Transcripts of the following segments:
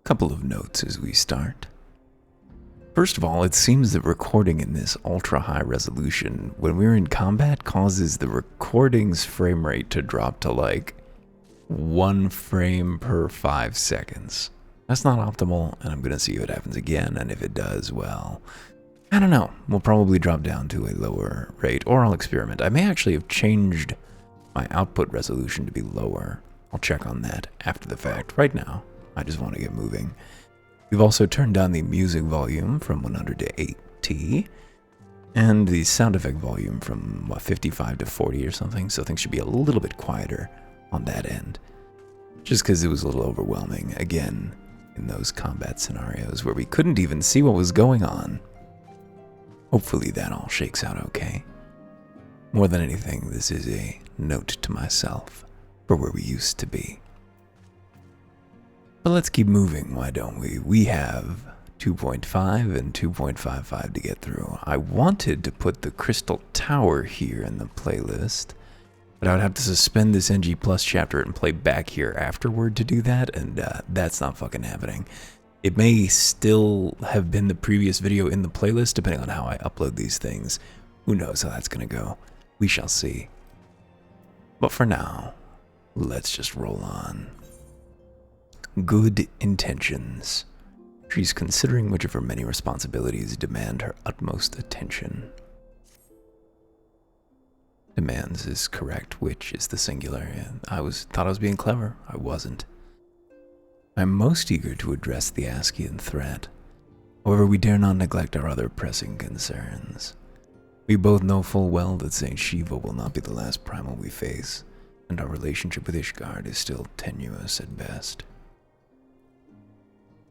Couple of notes as we start. First of all, it seems that recording in this ultra-high resolution when we're in combat causes the recording's frame rate to drop to like 1 frame per 5 seconds. That's not optimal, and I'm going to see if it happens again, and if it does, well, I don't know. We'll probably drop down to a lower rate, or I'll experiment. I may actually have changed my output resolution to be lower. I'll check on that after the fact. Right now, I just want to get moving. We've also turned down the music volume from 100 to 80, and the sound effect volume from 55 to 40 or something, so things should be a little bit quieter on that end. Just because it was a little overwhelming, again, in those combat scenarios where we couldn't even see what was going on. Hopefully that all shakes out okay. More than anything, this is a note to myself for where we used to be. But let's keep moving, why don't we? We have 2.5 and 2.55 to get through. I wanted to put the Crystal Tower here in the playlist, but I would have to suspend this NG Plus chapter and play back here afterward to do that, and that's not fucking happening. It may still have been the previous video in the playlist, depending on how I upload these things. Who knows how that's going to go? We shall see. But for now, let's just roll on. Good intentions. She's considering which of her many responsibilities demand her utmost attention. Demands is correct, which is the singular. I thought I was being clever. I wasn't. I'm most eager to address the Askian threat. However, we dare not neglect our other pressing concerns. We both know full well that Saint Shiva will not be the last primal we face, and our relationship with Ishgard is still tenuous at best.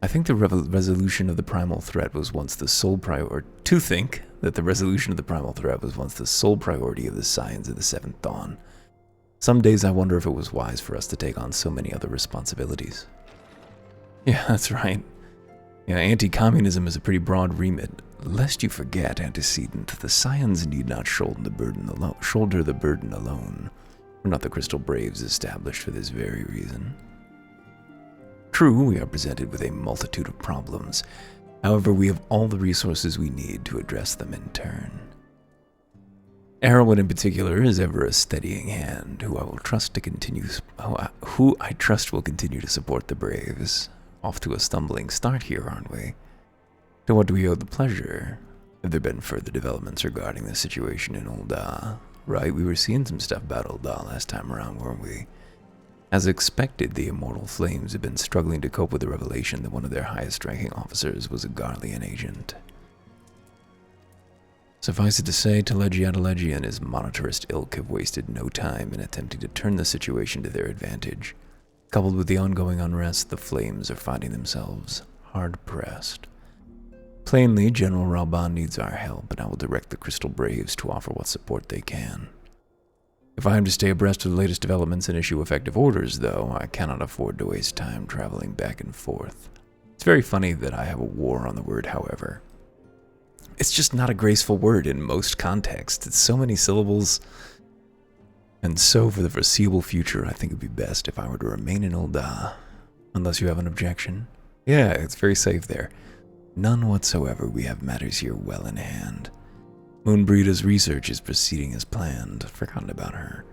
I think the resolution of the primal threat was once the sole priority. To think that the resolution of the primal threat was once the sole priority of the Scions of the Seventh Dawn. Some days I wonder if it was wise for us to take on so many other responsibilities. Yeah, that's right. Anti-communism is a pretty broad remit. Lest you forget, antecedent, the Scions need not shoulder the burden alone. We're not the Crystal Braves established for this very reason. True, we are presented with a multitude of problems. However, we have all the resources we need to address them in turn. Erwin in particular is ever a steadying hand, who I trust will continue to support the Braves. Off to a stumbling start here, aren't we? To what do we owe the pleasure? Have there been further developments regarding the situation in Ul'dah? Right, we were seeing some stuff about Ul'dah last time around, weren't we? As expected, the Immortal Flames have been struggling to cope with the revelation that one of their highest-ranking officers was a Garlean agent. Suffice it to say, Telegia and his monetarist ilk have wasted no time in attempting to turn the situation to their advantage. Coupled with the ongoing unrest, the Flames are finding themselves hard-pressed. Plainly, General Rauban needs our help, and I will direct the Crystal Braves to offer what support they can. If I am to stay abreast of the latest developments and issue effective orders, though, I cannot afford to waste time traveling back and forth. It's very funny that I have a war on the word however. It's just not a graceful word in most contexts. It's so many syllables. And so for the foreseeable future, I think it would be best if I were to remain in Ul'dah. Unless you have an objection. Yeah, it's very safe there. None whatsoever. We have matters here well in hand. Moonbreeda's research is proceeding as planned. Forgotten about her.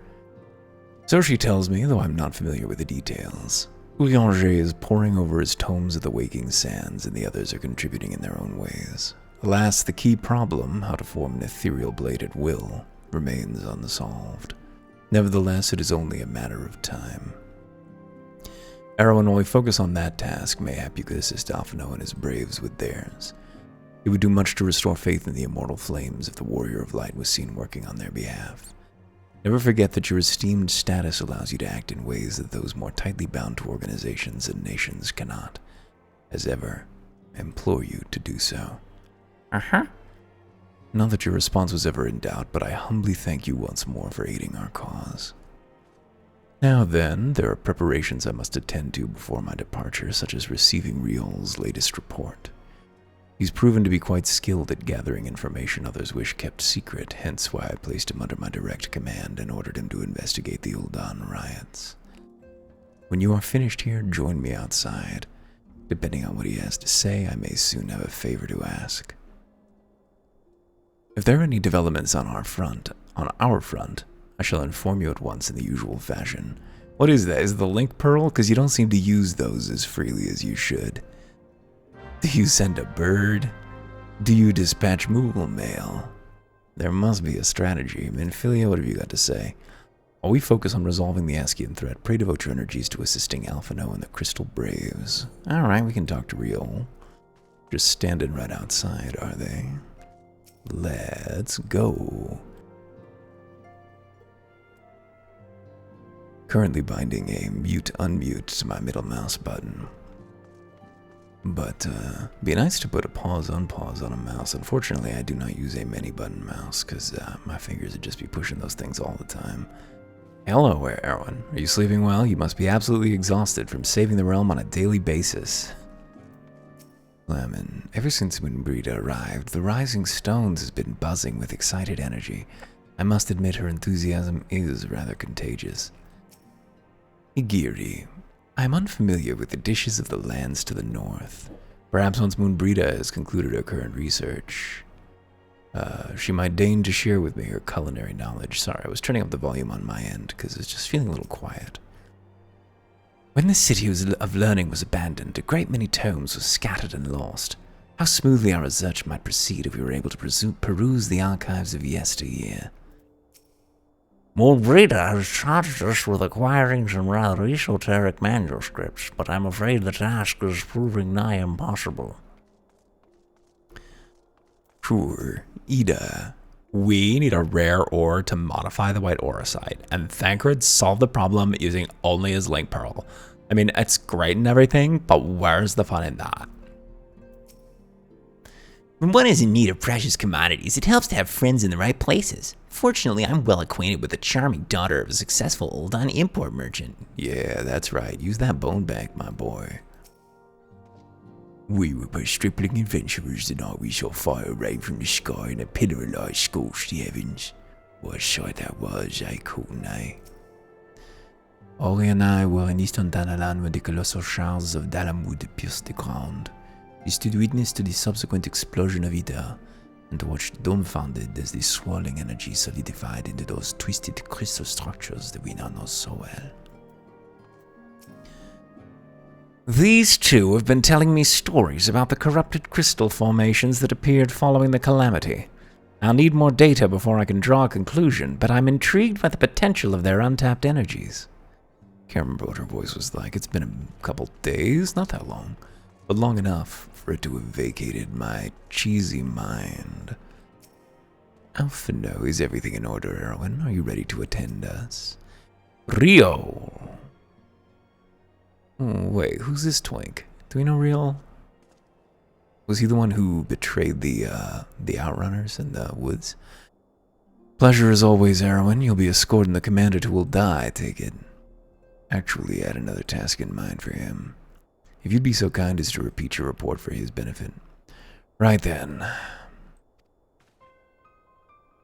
So she tells me, though I'm not familiar with the details. Urianger is poring over his tomes of the Waking Sands, and the others are contributing in their own ways. Alas, the key problem, how to form an ethereal blade at will, remains unsolved. Nevertheless, it is only a matter of time. Erwin, while we focus on that task, mayhap you could assist Alphino and his Braves with theirs. It would do much to restore faith in the Immortal Flames if the Warrior of Light was seen working on their behalf. Never forget that your esteemed status allows you to act in ways that those more tightly bound to organizations and nations cannot. As ever, I implore you to do so. Not that your response was ever in doubt, but I humbly thank you once more for aiding our cause. Now then, there are preparations I must attend to before my departure, such as receiving Riol's latest report. He's proven to be quite skilled at gathering information others wish kept secret, hence why I placed him under my direct command and ordered him to investigate the Ul'dah riots. When you are finished here, join me outside. Depending on what he has to say, I may soon have a favor to ask. If there are any developments on our front, I shall inform you at once in the usual fashion. What is that? Is it the link pearl? Because you don't seem to use those as freely as you should. Do you send a bird? Do you dispatch movable mail? There must be a strategy. Minfilia, what have you got to say? While we focus on resolving the Askian threat, pray devote your energies to assisting Alphino and the Crystal Braves. Alright, we can talk to Riol. Just standing right outside, are they? Let's go. Currently binding a mute-unmute to my middle mouse button. But, be nice to put a pause-unpause on a mouse. Unfortunately, I do not use a many-button mouse, because my fingers would just be pushing those things all the time. Hello, Erwin. Are you sleeping well? You must be absolutely exhausted from saving the realm on a daily basis. Lemon, ever since Moonbreeda arrived, the Rising Stones has been buzzing with excited energy. I must admit her enthusiasm is rather contagious. Igiri, I am unfamiliar with the dishes of the lands to the north. Perhaps once Moonbreeda has concluded her current research, she might deign to share with me her culinary knowledge. Sorry, I was turning up the volume on my end because it's just feeling a little quiet. When the city of learning was abandoned, a great many tomes were scattered and lost. How smoothly our research might proceed if we were able to peruse the archives of yesteryear. Moonbreeda has charged us with acquiring some rather esoteric manuscripts, but I'm afraid the task is proving nigh impossible. Sure, Ida. We need a rare ore to modify the white auracite, and Thancred solved the problem using only his link pearl. I mean, it's great and everything, but where's the fun in that? When one is in need of precious commodities, it helps to have friends in the right places. Fortunately, I'm well acquainted with the charming daughter of a successful Uldan import merchant. Yeah, that's right. Use that bone bank, my boy. We were but stripling adventurers the night we saw fire rain from the sky and a pillar of light scorched the heavens. What a sight that was, cool night. Ori and I were in eastern Danalan when the colossal shards of Dalamud pierced the ground. We stood witness to the subsequent explosion of Ida, and watched dumbfounded as the swirling energy solidified into those twisted crystal structures that we now know so well. These two have been telling me stories about the corrupted crystal formations that appeared following the calamity. I'll need more data before I can draw a conclusion, but I'm intrigued by the potential of their untapped energies. Can't remember what her voice was like. It's been a couple days, not that long, but long enough for it to have vacated my cheesy mind. Alphino, is everything in order, Erwin? Are you ready to attend us? Rio! Oh, wait, who's this twink? Do we know Rio? Was he the one who betrayed the Outrunners in the woods? Pleasure as always, Erwin. You'll be escorting the commander to Ul'dah, I take it. Actually, I had another task in mind for him. If you'd be so kind as to repeat your report for his benefit. Right then.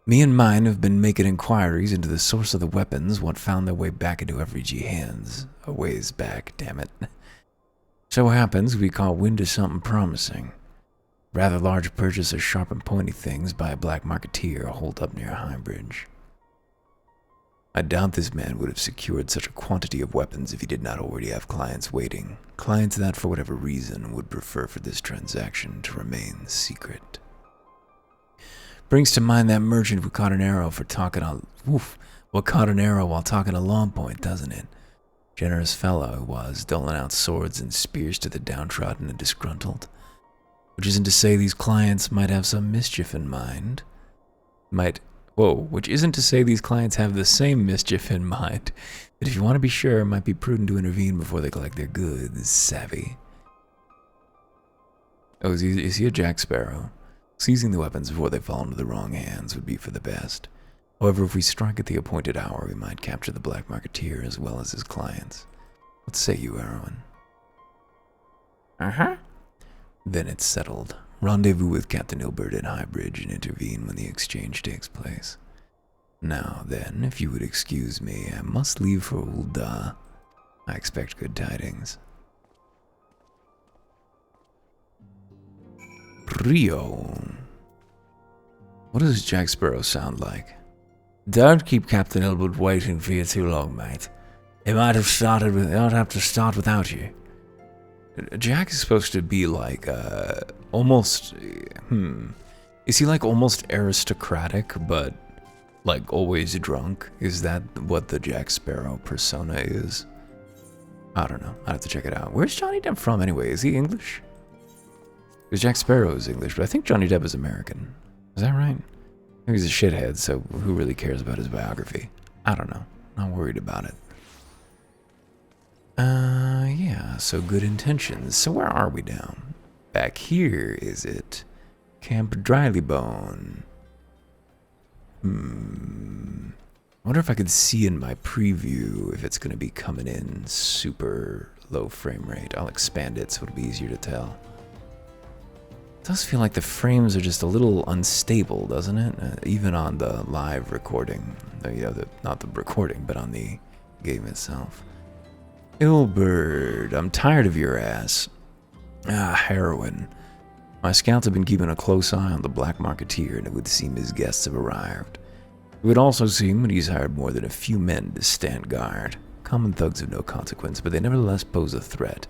Me and mine have been making inquiries into the source of the weapons what found their way back into FRG hands. A ways back, damn it. So happens we caught wind of something promising. Rather large purchase of sharp and pointy things by a black marketeer holed up near Highbridge. I doubt this man would have secured such a quantity of weapons if he did not already have clients waiting. Clients that, for whatever reason, would prefer for this transaction to remain secret. Brings to mind that merchant who caught an arrow for talking on... caught an arrow while talking a long point, doesn't it? Generous fellow he was, doling out swords and spears to the downtrodden and disgruntled. Which isn't to say these clients might have some mischief in mind. Which isn't to say these clients have the same mischief in mind. But if you want to be sure, it might be prudent to intervene before they collect their goods, savvy. Oh, is he a Jack Sparrow? Seizing the weapons before they fall into the wrong hands would be for the best. However, if we strike at the appointed hour, we might capture the Black Marketeer as well as his clients. What say you, Erwin? Uh-huh. Then it's settled. Rendezvous with Captain Ilbert at Highbridge and intervene when the exchange takes place. Now then, if you would excuse me, I must leave for Ul'dah. I expect good tidings. Rio. What does Jack Sparrow sound like? Don't keep Captain Ilbert waiting for you too long, mate. He might have to start without you. Jack is supposed to be like, almost, Is he like almost aristocratic, but like always drunk? Is that what the Jack Sparrow persona is? I don't know. I have to check it out. Where's Johnny Depp from anyway? Is he English? Because Jack Sparrow is English, but I think Johnny Depp is American. Is that right? Maybe he's a shithead, so who really cares about his biography? I don't know. Not worried about it. Yeah, so good intentions. So where are we now? Back here, is it? Camp Drylybone. I wonder if I could see in my preview if it's going to be coming in super low frame rate. I'll expand it so it'll be easier to tell. It does feel like the frames are just a little unstable, doesn't it? Even on the live recording. You know, not the recording, but on the game itself. Ilbert, I'm tired of your ass. Heroin. My scouts have been keeping a close eye on the Black Marketeer, and it would seem his guests have arrived. It would also seem that he's hired more than a few men to stand guard. Common thugs of no consequence, but they nevertheless pose a threat.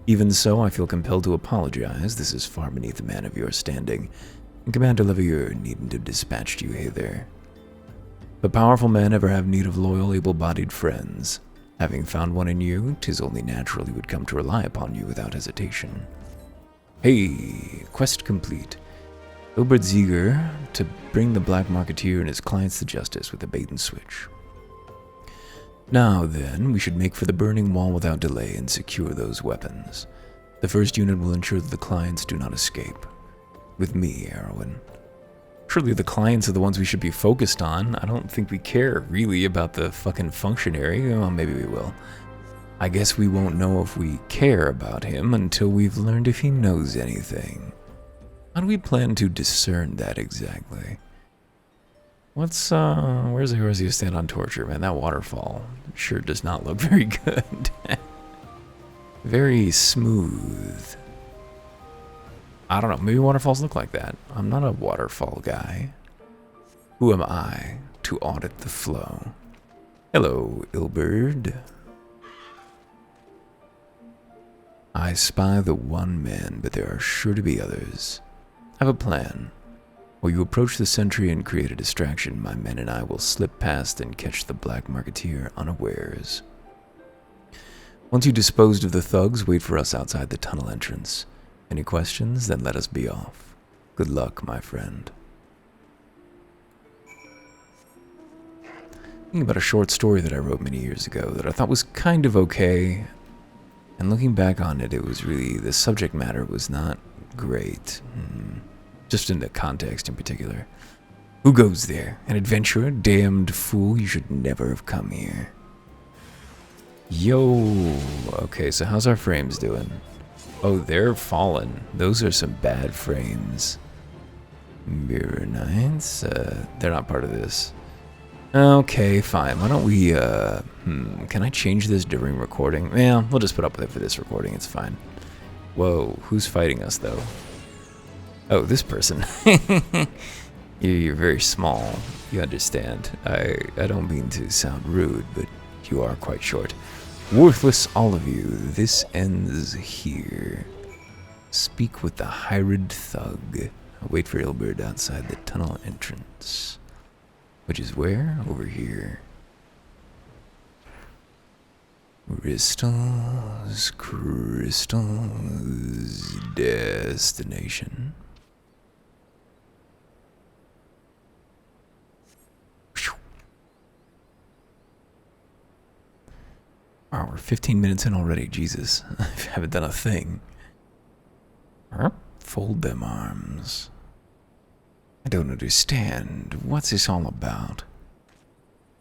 Even so, I feel compelled to apologize. This is far beneath a man of your standing, and Commander Leveilleur needn't have dispatched you hither. But powerful men ever have need of loyal, able-bodied friends. Having found one in you, 'tis only natural he would come to rely upon you without hesitation. Hey, quest complete. Ilbert's eager to bring the Black Marketeer and his clients to justice with a bait and switch. Now then, we should make for the burning wall without delay and secure those weapons. The first unit will ensure that the clients do not escape. With me, Erwin. Surely the clients are the ones we should be focused on. I don't think we care really about the fucking functionary. Well, maybe we will. I guess we won't know if we care about him until we've learned if he knows anything. How do we plan to discern that exactly? Where's the stand on torture, man? That waterfall sure does not look very good. Very smooth. I don't know, maybe waterfalls look like that. I'm not a waterfall guy. Who am I to audit the flow? Hello, Ilbert. I spy the one man, but there are sure to be others. I have a plan. While you approach the sentry and create a distraction, my men and I will slip past and catch the Black Marketeer unawares. Once you disposed of the thugs, wait for us outside the tunnel entrance. Any questions? Then let us be off. Good luck, my friend. Thinking about a short story that I wrote many years ago that I thought was kind of okay. And looking back on it, the subject matter was not great. Just in the context in particular. Who goes there? An adventurer? Damned fool, you should never have come here. Yo! Okay, so how's our frames doing? Oh, they're fallen. Those are some bad frames. Mirror Knights? They're not part of this. Okay, fine. Why don't we, can I change this during recording? Yeah, we'll just put up with it for this recording. It's fine. Whoa, who's fighting us, though? Oh, this person. You're very small. You understand. I don't mean to sound rude, but you are quite short. Worthless, all of you. This ends here. Speak with the hired thug. I'll wait for Ilbert outside the tunnel entrance. Which is where? Over here. Crystal's destination. Wow, we're 15 minutes in already. Jesus, I haven't done a thing. Fold them arms. I don't understand. What's this all about?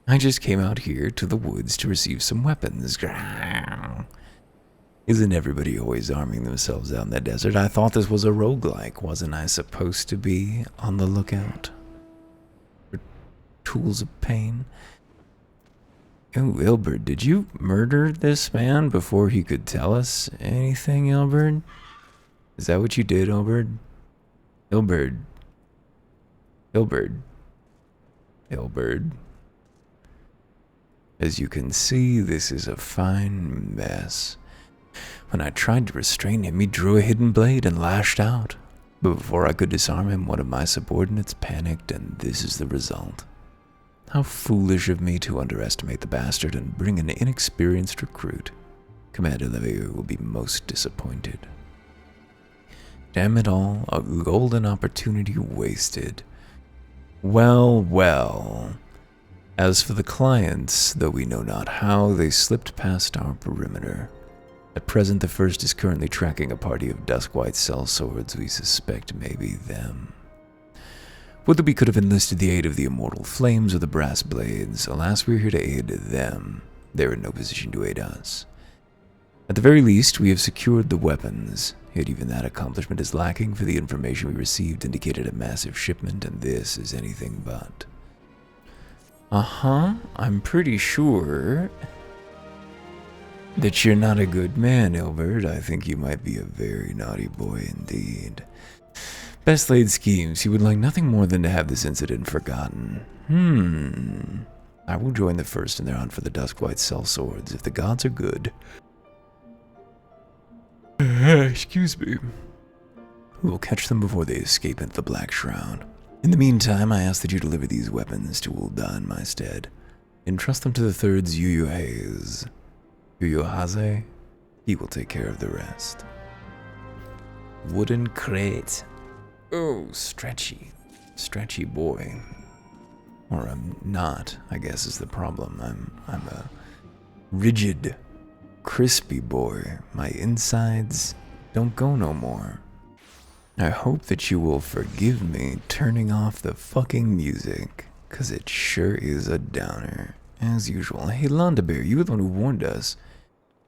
I just came out here to the woods to receive some weapons. Isn't everybody always arming themselves out in the desert? I thought this was a roguelike. Wasn't I supposed to be on the lookout for tools of pain? Oh, Ilbert, did you murder this man before he could tell us anything, Ilbert? Is that what you did, Ilbert? Ilberd. Ilberd. Ilberd. As you can see, this is a fine mess. When I tried to restrain him, he drew a hidden blade and lashed out. But before I could disarm him, one of my subordinates panicked, and this is the result. How foolish of me to underestimate the bastard and bring an inexperienced recruit. Commander Levier will be most disappointed. Damn it all, a golden opportunity wasted. Well, well. As for the clients, though we know not how, they slipped past our perimeter. At present, the first is currently tracking a party of Duskwhite sellswords we suspect may be them. Whether we could have enlisted the aid of the Immortal Flames or the Brass Blades, alas, we're here to aid them. They're in no position to aid us. At the very least, we have secured the weapons, yet even that accomplishment is lacking, for the information we received indicated a massive shipment, and this is anything but. I'm pretty sure that you're not a good man, Ilberd. I think you might be a very naughty boy indeed. Best laid schemes, he would like nothing more than to have this incident forgotten. I will join the first in their hunt for the Duskwhite sellswords, if the gods are good. Excuse me. We will catch them before they escape into the Black Shroud. In the meantime, I ask that you deliver these weapons to Ul'dah in my stead. Entrust them to the third's Yuyu-Haze. Yuyu-Haze? He will take care of the rest. Wooden crate. Oh, stretchy. Stretchy boy. Or I'm not, I guess is the problem. I'm a rigid, crispy boy. My insides don't go no more. I hope that you will forgive me turning off the fucking music, 'cause it sure is a downer. As usual. Hey, Londabear, you were the one who warned us.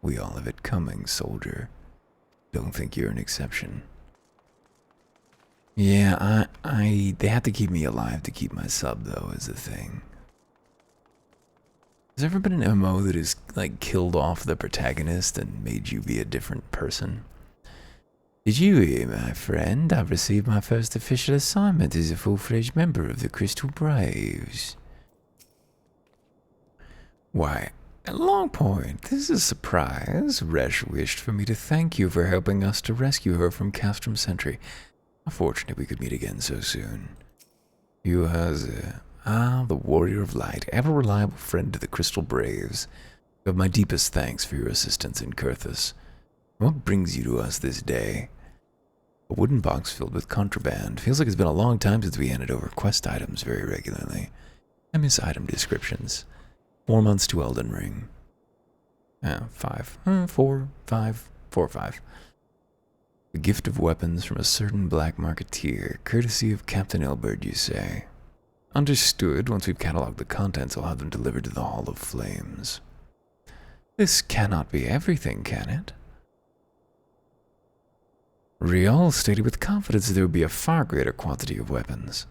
We all have it coming, soldier. Don't think you're an exception. Yeah, they have to keep me alive to keep my sub, though, is the thing. Has there ever been an MMO that has, like, killed off the protagonist and made you be a different person? Did you hear, my friend? I've received my first official assignment as a full-fledged member of the Crystal Braves. Why, at Longpoint, this is a surprise. Resh wished for me to thank you for helping us to rescue her from Castrum Sentry. How fortunate we could meet again so soon. Yuyu-Haze, the Warrior of Light, ever reliable friend to the Crystal Braves. You have my deepest thanks for your assistance in Kurthus. What brings you to us this day? A wooden box filled with contraband. Feels like it's been a long time since we handed over quest items very regularly. I miss item descriptions. 4 months to Elden Ring. 5. 4, 5, 4, 5. A gift of weapons from a certain black marketeer, courtesy of Captain Ilberd, you say. Understood. Once we've cataloged the contents, I'll have them delivered to the Hall of Flames. This cannot be everything, can it? Riol stated with confidence that there would be a far greater quantity of weapons.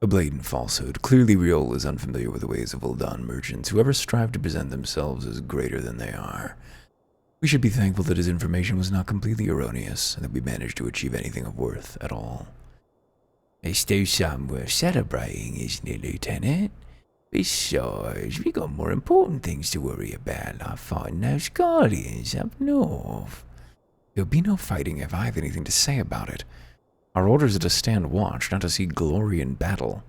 A blatant falsehood. Clearly Riol is unfamiliar with the ways of Ul'dah merchants, who ever strive to present themselves as greater than they are. We should be thankful that his information was not completely erroneous, and that we managed to achieve anything of worth at all. It's still something worth celebrating, isn't it, Lieutenant? Besides, we got more important things to worry about, like fighting those guardians up north. There'll be no fighting if I have anything to say about it. Our orders are to stand watch, not to see glory in battle.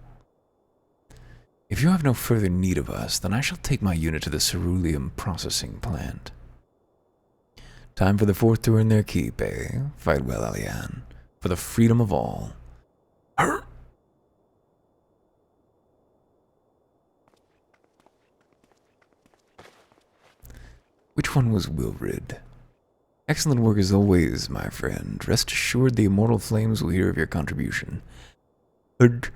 If you have no further need of us, then I shall take my unit to the ceruleum processing plant. Time for the fourth to earn their keep, eh? Fight well, Elian. For the freedom of all. Arr! Which one was Wilrid? Excellent work as always, my friend. Rest assured the Immortal Flames will hear of your contribution. And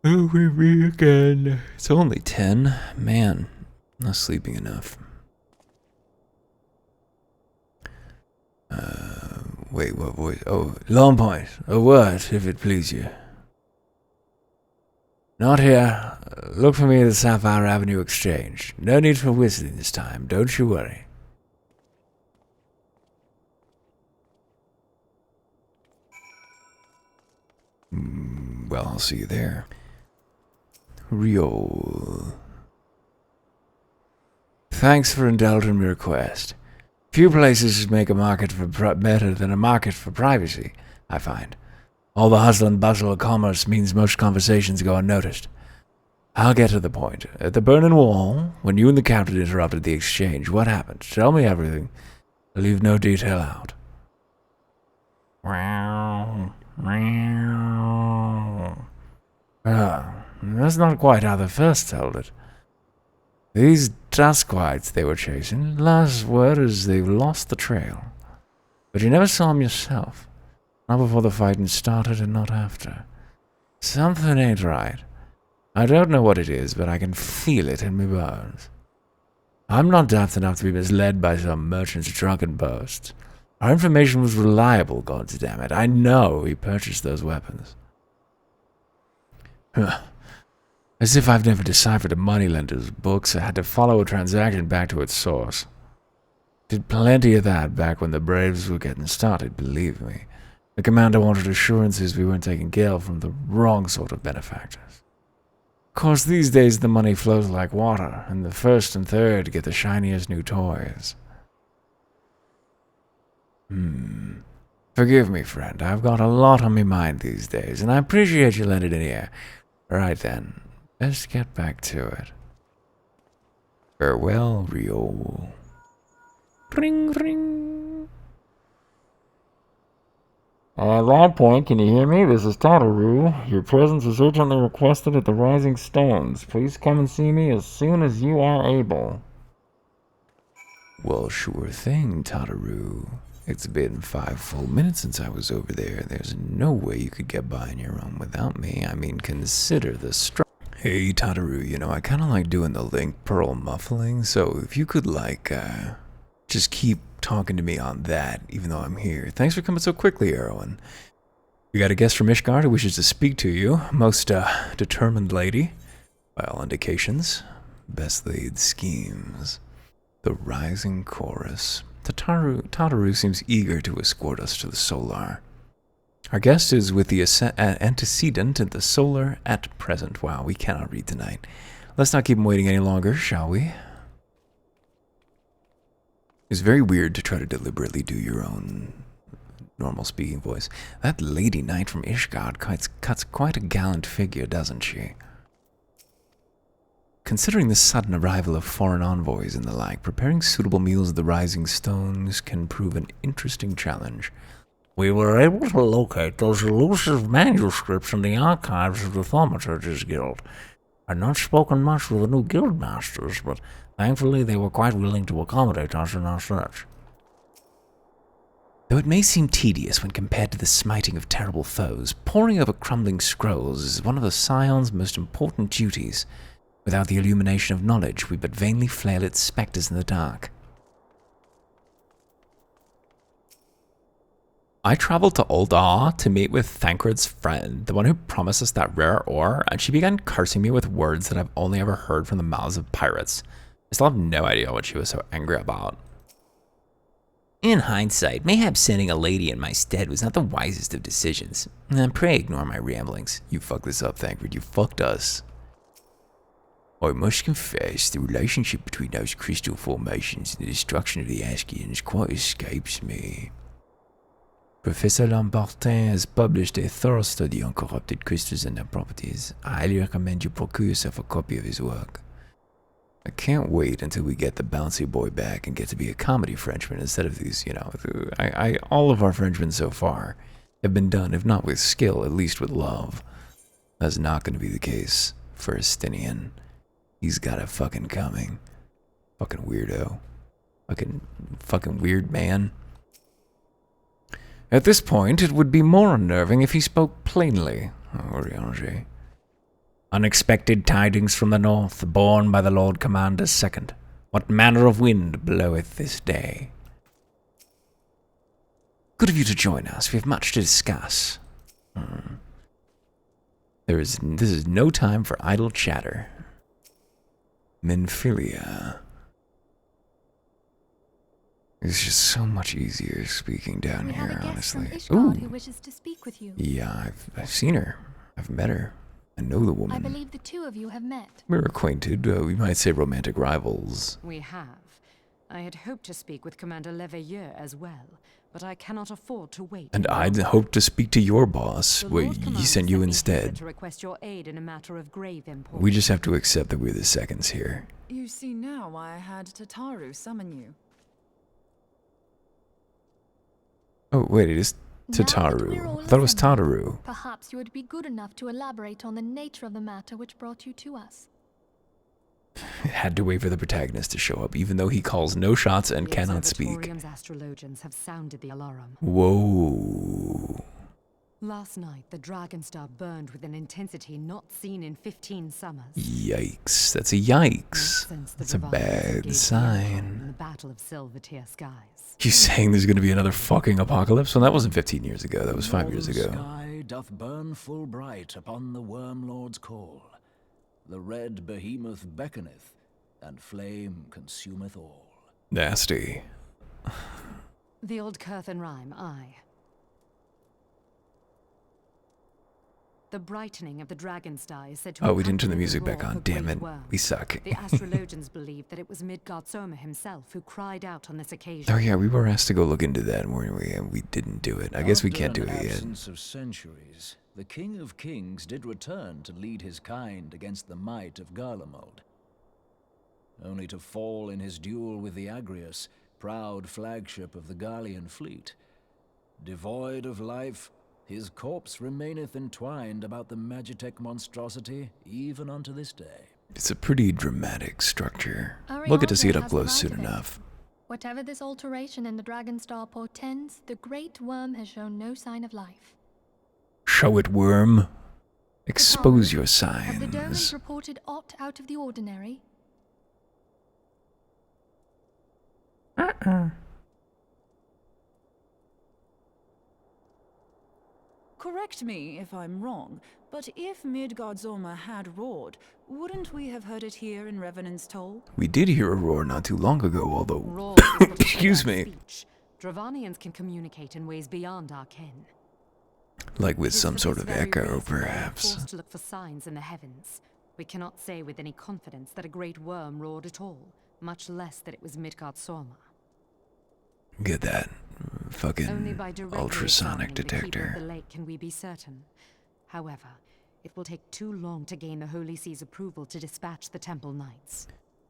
with me again. It's only 10. Man, not sleeping enough. Wait, what voice? Oh, Longpoint. A word, if it please you. Not here. Look for me at the Sapphire Avenue Exchange. No need for whistling this time, don't you worry. well, I'll see you there. Rio. Thanks for indulging my request. Few places make a market for better than a market for privacy, I find. All the hustle and bustle of commerce means most conversations go unnoticed. I'll get to the point. At the Burning Wall, when you and the captain interrupted the exchange, what happened? Tell me everything. Leave no detail out. That's not quite how they first told it. These Duskwites they were chasing, last word is they've lost the trail. But you never saw them yourself. Not before the fighting started and not after. Something ain't right. I don't know what it is, but I can feel it in my bones. I'm not daft enough to be misled by some merchant's drunken boasts. Our information was reliable, goddammit. I know he purchased those weapons. As if I've never deciphered a moneylender's books, I had to follow a transaction back to its source. Did plenty of that back when the Braves were getting started, believe me. The commander wanted assurances we weren't taking gale from the wrong sort of benefactors. Of course, these days the money flows like water, and the first and third get the shiniest new toys. Forgive me, friend. I've got a lot on my mind these days, and I appreciate you letting it in here. Right then, let's get back to it. Farewell, Rio. Ring, ring. Lab Point, can you hear me? This is Tataru. Your presence is urgently requested at the Rising Stones. Please come and see me as soon as you are able. Well, sure thing, Tataru. It's been 5 full minutes since I was over there. There's no way you could get by on your own without me. I mean, consider the Hey, Tataru, you know, I kind of like doing the link pearl muffling, so if you could, just keep talking to me on that, even though I'm here. Thanks for coming so quickly, Erwin. We got a guest from Ishgard who wishes to speak to you. Most, determined lady. By all indications, best laid schemes. The Rising Chorus. Tataru seems eager to escort us to the Solar. Our guest is with the antecedent in the Solar at present. Wow, we cannot read tonight. Let's not keep him waiting any longer, shall we? It's very weird to try to deliberately do your own normal speaking voice. That Lady Knight from Ishgard cuts quite a gallant figure, doesn't she? Considering the sudden arrival of foreign envoys and the like, preparing suitable meals at the Rising Stones can prove an interesting challenge. We were able to locate those elusive manuscripts in the archives of the Thaumaturges Guild. I'd not spoken much with the new guild masters, but thankfully they were quite willing to accommodate us in our search. Though it may seem tedious when compared to the smiting of terrible foes, poring over crumbling scrolls is one of the Scion's most important duties. Without the illumination of knowledge, we but vainly flail its spectres in the dark. I traveled to Uldar to meet with Thancred's friend, the one who promised us that rare ore, and she began cursing me with words that I've only ever heard from the mouths of pirates. I still have no idea what she was so angry about. In hindsight, mayhap sending a lady in my stead was not the wisest of decisions. Pray ignore my ramblings. You fucked this up, Thancred. You fucked us. I must confess, the relationship between those crystal formations and the destruction of the Askians quite escapes me. Professor Lambertin has published a thorough study on corrupted crystals and their properties. I highly recommend you procure yourself a copy of his work. I can't wait until we get the bouncy boy back and get to be a comedy Frenchman instead of these, all of our Frenchmen so far have been done, if not with skill, at least with love. That's not going to be the case for Estinian. He's got it fucking coming. Fucking weirdo. Fucking weird man. At this point, it would be more unnerving if he spoke plainly. Orianger. Unexpected tidings from the north, borne by the Lord Commander's second. What manner of wind bloweth this day? Good of you to join us. We have much to discuss. This is no time for idle chatter. Menphilia. It's just so much easier speaking down here, honestly. Ooh. Who wishes to speak with you. Yeah, I've seen her. I've met her. I know the I woman. believe the two of you have met. We're acquainted. We might say romantic rivals. We have. I had hoped to speak with Commander Leveilleur as well, but I cannot afford to wait. And I'd hoped to speak to your boss. The Wait, Lord he Commander sent you me hither instead. to request your aid in a matter of grave import. We just have to accept that we're the seconds here. You see now why I had Tataru summon you. Oh, wait, it is Now that we're Tataru. all I thought it was assembled, Tataru. Perhaps you would be good enough to elaborate on the nature of the matter which brought you to us. It had to wait for the protagonist to show up, even though he calls no shots and The cannot speak. Observatorium's astrologians have sounded the alarm. Whoa. Last night, the Dragonstar burned with an intensity not seen in 15 summers. Yikes. That's a yikes. Since the That's a Dravanians bad engaged the Empire sign. in the Battle of Silvertear Skies. You saying there's gonna be another fucking apocalypse? Well, that wasn't 15 years ago. That was 5 years Northern ago. Sky doth burn full bright upon the Worm Lord's call. The red behemoth beckoneth, and flame consumeth all. Nasty. The old Curthan rhyme, aye. The brightening of the Dragonstar is said to Oh, we didn't turn the accompany music back roar on. of the Damn great it. worm. We suck. The astrologians believe that it was Midgard Soma himself who cried out on this occasion. Oh yeah, we were asked to go look into that, weren't we? And we didn't do it. I guess we After can't do an it yet. absence of centuries, the King of Kings did return to lead his kind against the might of Garlemald. Only to fall in his duel with the Agrius, proud flagship of the Garlean fleet. Devoid of life, his corpse remaineth entwined about the Magitech monstrosity even unto this day. It's a pretty dramatic structure. We'll get to see it up Ariadne close has the soon right of it. enough. Whatever this alteration in the Dragonstar portends, the Great Worm has shown no sign of life. Show it, worm. Expose your Have the Dermans signs. reported aught out of the ordinary? Correct me if I'm wrong, but if Midgard-Zorma had roared, wouldn't we have heard it here in Revenant's Toll? We did hear a roar not too long ago, although... Roar is but a Excuse figure of me. speech. Dravanians can communicate in ways beyond our ken. Like with It is some for sort this of very echo, reason we are perhaps. forced to look for signs in the heavens. We cannot say with any confidence that a great worm roared at all, much less that it was Midgard-Sorma. Get that. Only Fucking by directly ultrasonic examining the keeper of detector. the lake can we be certain. However, it will take too long to gain the Holy See's approval to dispatch the Temple Knights.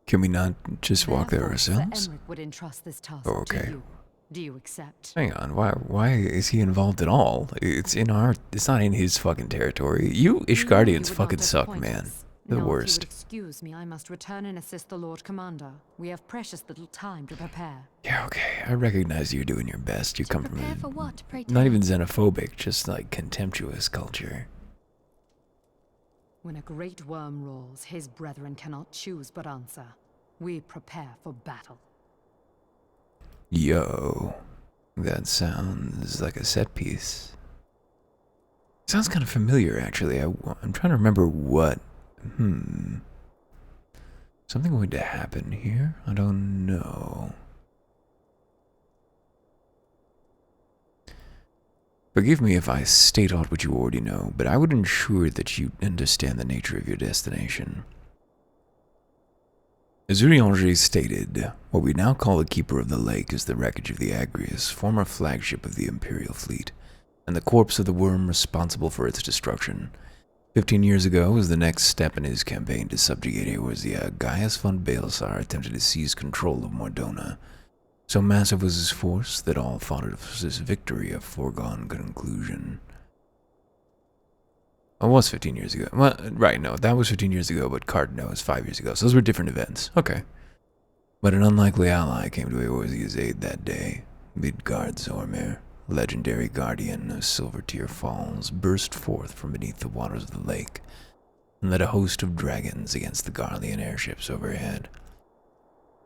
Can we not just walk there Therefore, Sir ourselves? Emric would entrust this task Oh, okay. to you. Do you accept? Hang on, why is he involved at all? It's not in his fucking territory. You Ishgardians You would fucking not suck, disappoint man. us. The Now, if you worst. would excuse me, I must return and assist the Lord Commander. We have precious little time to prepare. Yeah, okay. I recognize you're doing your best. You To come from prepare a for what, pray not tell? even xenophobic, just like contemptuous culture. When a great worm roars, his brethren cannot choose but answer. We prepare for battle. Yo, that sounds like a set piece. Sounds kind of familiar, actually. I'm trying to remember what. Something going to happen here? I don't know. Forgive me if I state aught which you already know, but I would ensure that you understand the nature of your destination. As Urianger stated, what we now call the Keeper of the Lake is the wreckage of the Agrius, former flagship of the Imperial fleet, and the corpse of the worm responsible for its destruction. 15 years ago, as the next step in his campaign to subjugate Eorzea, Gaius von Baelsar attempted to seize control of Mordona. So massive was his force that all thought it was his victory a foregone conclusion. It was 15 years ago. Well, right, no, that was 15 years ago, but Cardno is 5 years ago, so those were different events. Okay. But an unlikely ally came to Eorzea's aid that day. Midgard-Zormir, legendary guardian of Silvertear Falls, burst forth from beneath the waters of the lake and led a host of dragons against the Garlean airships overhead.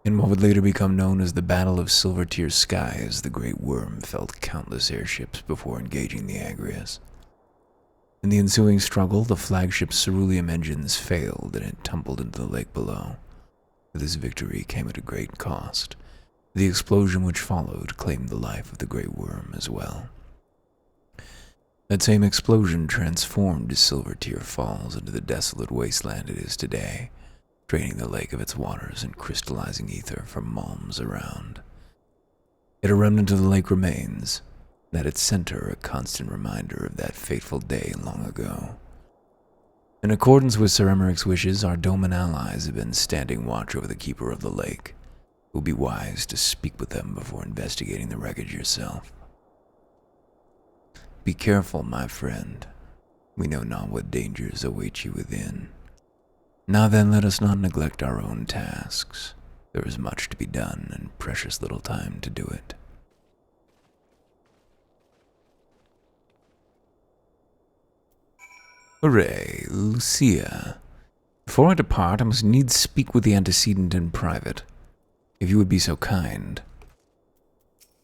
In what would later become known as the Battle of Silvertear Skies, the Great Worm felled countless airships before engaging the Agrius. In the ensuing struggle, the flagship's ceruleum engines failed and it tumbled into the lake below. This victory came at a great cost. The explosion which followed claimed the life of the Great Worm as well. That same explosion transformed Silvertear Falls into the desolate wasteland it is today, draining the lake of its waters and crystallizing ether from malms around. Yet a remnant of the lake remains, and at its center a constant reminder of that fateful day long ago. In accordance with Sir Emmerich's wishes, our Doman allies have been standing watch over the Keeper of the Lake. It will be wise to speak with them before investigating the wreckage yourself. Be careful, my friend. We know not what dangers await you within. Now then, let us not neglect our own tasks. There is much to be done and precious little time to do it. Hooray, Lucia. Before I depart, I must needs speak with the antecedent in private, if you would be so kind.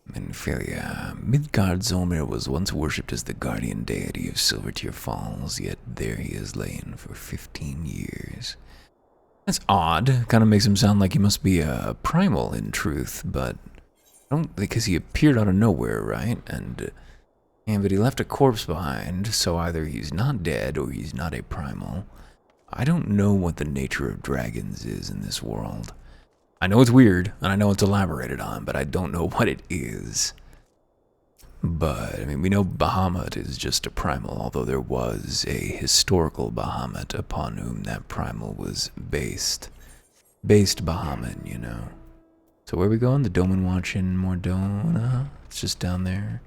Menphilia, Midgard Zormir was once worshipped as the guardian deity of Silvertear Falls, yet there he has lain for 15 years. That's odd. Kind of makes him sound like he must be a primal in truth, but I don't, because he appeared out of nowhere, right? And but he left a corpse behind, so either he's not dead or he's not a primal. I don't know what the nature of dragons is in this world. I know it's weird, and I know it's elaborated on, but I don't know what it is. But, I mean, we know Bahamut is just a primal, although there was a historical Bahamut upon whom that primal was based. Based Bahamut, you know. So where are we going? The Doman Watch in Mordona? It's just down there.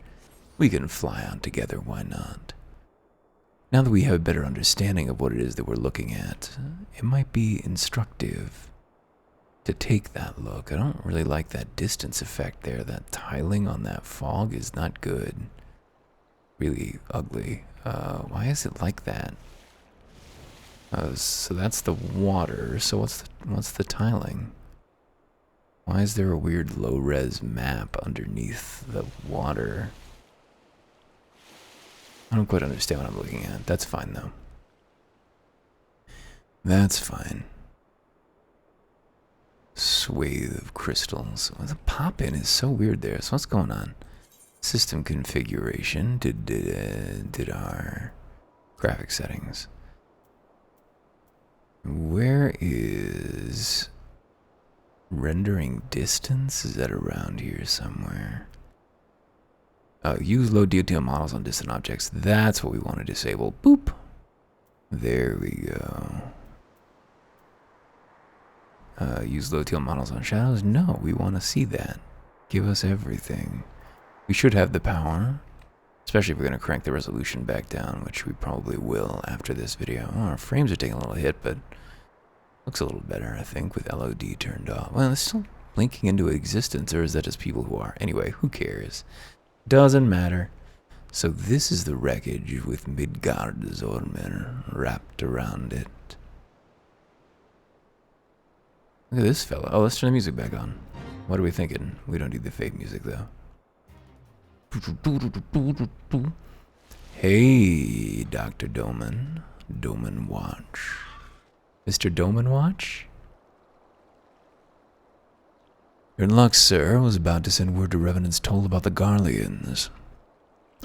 We can fly out together, why not? Now that we have a better understanding of what it is that we're looking at, it might be instructive to take that look. I don't really like that distance effect there. That tiling on that fog is not good. Really ugly. Why is it like that? So that's the water. So what's the tiling? Why is there a weird low-res map underneath the water? I don't quite understand what I'm looking at. That's fine, though. That's fine. Swathe of crystals. Well, the pop-in is so weird there. So what's going on? System configuration. Did our graphic settings. Where is rendering distance? Is that around here somewhere? Use low detail models on distant objects. That's what we want to disable. Boop. There we go. Use low detail models on shadows. No, we want to see that. Give us everything. We should have the power, especially if we're going to crank the resolution back down, which we probably will after this video. Oh, our frames are taking a little hit, but looks a little better, I think, with LOD turned off. Well, it's still blinking into existence, or is that just people who are? Anyway, who cares? Doesn't matter. So this is the wreckage with Midgard Zormir wrapped around it. Look at this fella. Oh, let's turn the music back on. What are we thinking? We don't need the fake music, though. Hey, Dr. Doman. Doman Watch. Mr. Doman Watch? You're in luck, sir. I was about to send word to Revenant's Toll about the Garleans.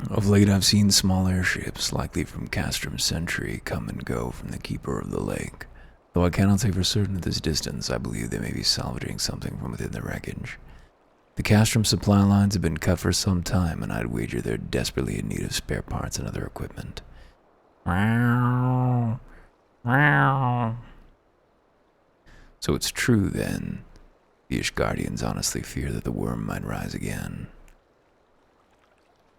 Of late, I've seen small airships, likely from Castrum Sentry, come and go from the Keeper of the Lake. Though I cannot say for certain at this distance, I believe they may be salvaging something from within the wreckage. The Castrum supply lines have been cut for some time, and I'd wager they're desperately in need of spare parts and other equipment. Meow. Meow. So it's true, then. The Ishgardians honestly fear that the worm might rise again.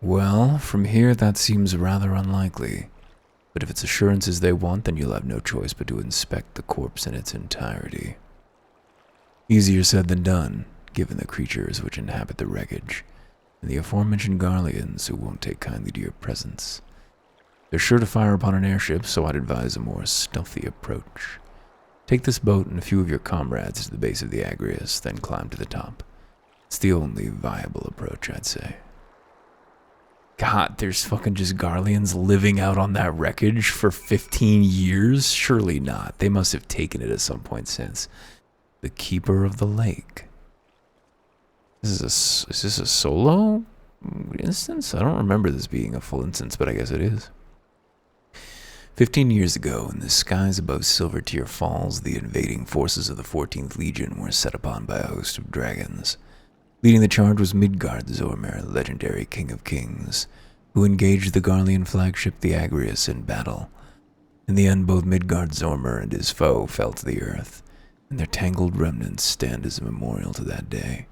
Well, from here that seems rather unlikely. But if it's assurances they want, then you'll have no choice but to inspect the corpse in its entirety. Easier said than done, given the creatures which inhabit the wreckage, and the aforementioned Garleans who won't take kindly to your presence. They're sure to fire upon an airship, so I'd advise a more stealthy approach. Take this boat and a few of your comrades to the base of the Agrias, then climb to the top. It's the only viable approach, I'd say. God, there's fucking just Garleans living out on that wreckage for 15 years? Surely not. They must have taken it at some point since. The Keeper of the Lake. Is this a solo instance? I don't remember this being a full instance, but I guess it is. 15 years ago, in the skies above Silvertear Falls, the invading forces of the 14th Legion were set upon by a host of dragons. Leading the charge was Midgard Zormir, legendary King of Kings, who engaged the Garlean flagship the Agrius in battle. In the end, both Midgard Zormir and his foe fell to the earth, and their tangled remnants stand as a memorial to that day.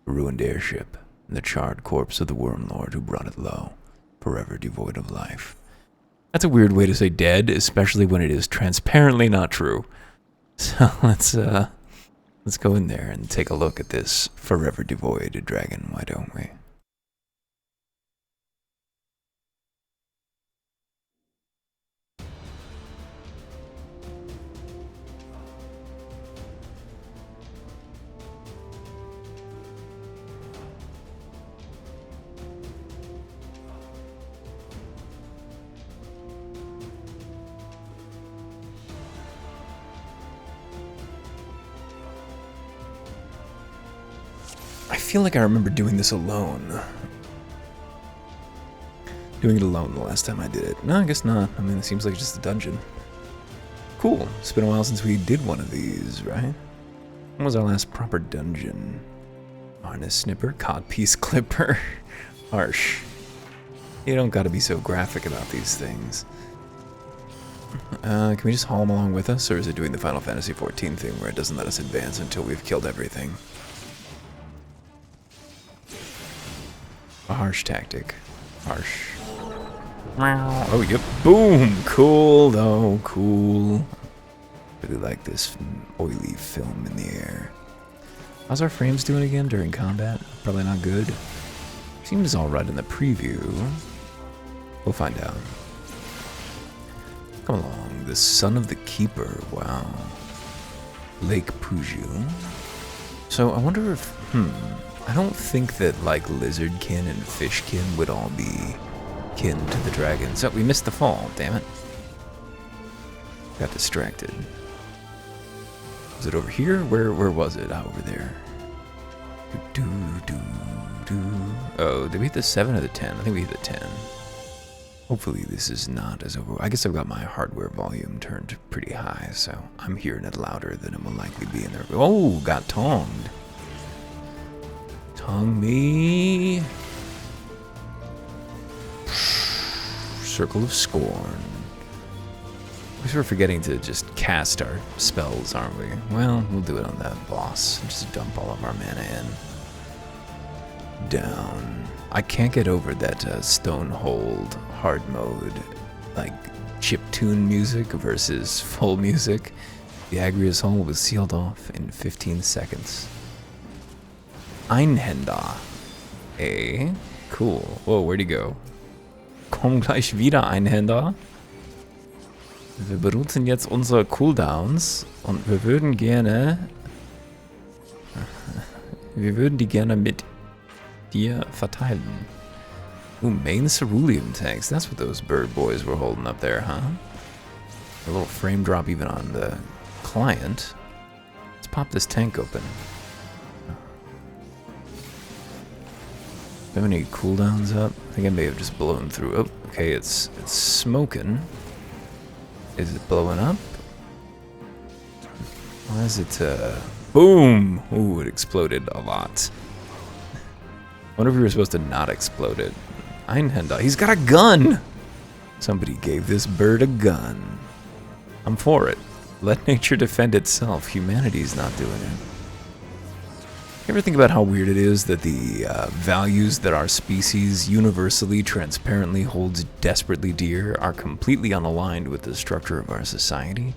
A ruined airship, and the charred corpse of the Wormlord who brought it low, forever devoid of life. That's a weird way to say dead, especially when it is transparently not true. So let's go in there and take a look at this forever devoid dragon, why don't we? I feel like I remember doing this alone. Doing it alone the last time I did it. No, I guess not. I mean, it seems like just a dungeon. Cool. It's been a while since we did one of these, right? When was our last proper dungeon? Harness snipper, codpiece clipper. Harsh. You don't gotta be so graphic about these things. Can we just haul them along with us, or is it doing the Final Fantasy XIV thing where it doesn't let us advance until we've killed everything? A harsh tactic. Harsh. Oh, yep. Boom! Cool, though. Cool. Really like this oily film in the air. How's our frames doing again during combat? Probably not good. Seems alright in the preview. We'll find out. Come along. The Son of the Keeper. Wow. Lake Puju. So I wonder if... I don't think that, like, lizardkin and fishkin would all be kin to the dragons. Oh, we missed the fall, damn it. Got distracted. Was it over here? Where was it? Ah, over there. Oh, did we hit the 7 or the 10? I think we hit the 10. Hopefully this is not as over... I guess I've got my hardware volume turned pretty high, so I'm hearing it louder than it will likely be in there. Oh, got tongued. Tongue me. Circle of Scorn. I guess we're forgetting to just cast our spells, aren't we? Well, we'll do it on that boss. Just dump all of our mana in. Down. I can't get over that Stonehold hard mode, like chiptune music versus full music. The Agrius Hole was sealed off in 15 seconds. Einhänder. Cool. Whoa, where'd he go? Komm gleich wieder, Einhänder. Wir benutzen jetzt unsere Cooldowns und wir würden die gerne mit dir verteilen. Ooh, main cerulean tanks. That's what those bird boys were holding up there, huh? A little frame drop even on the client. Let's pop this tank open. Do I have any cooldowns up? I think I may have just blown through. Oh, okay, it's smoking. Is it blowing up? Why is it, boom! Ooh, it exploded a lot. Wonder if we were supposed to not explode it. Einhänder, he's got a gun! Somebody gave this bird a gun. I'm for it. Let nature defend itself. Humanity's not doing it. You ever think about how weird it is that the values that our species universally, transparently holds desperately dear are completely unaligned with the structure of our society?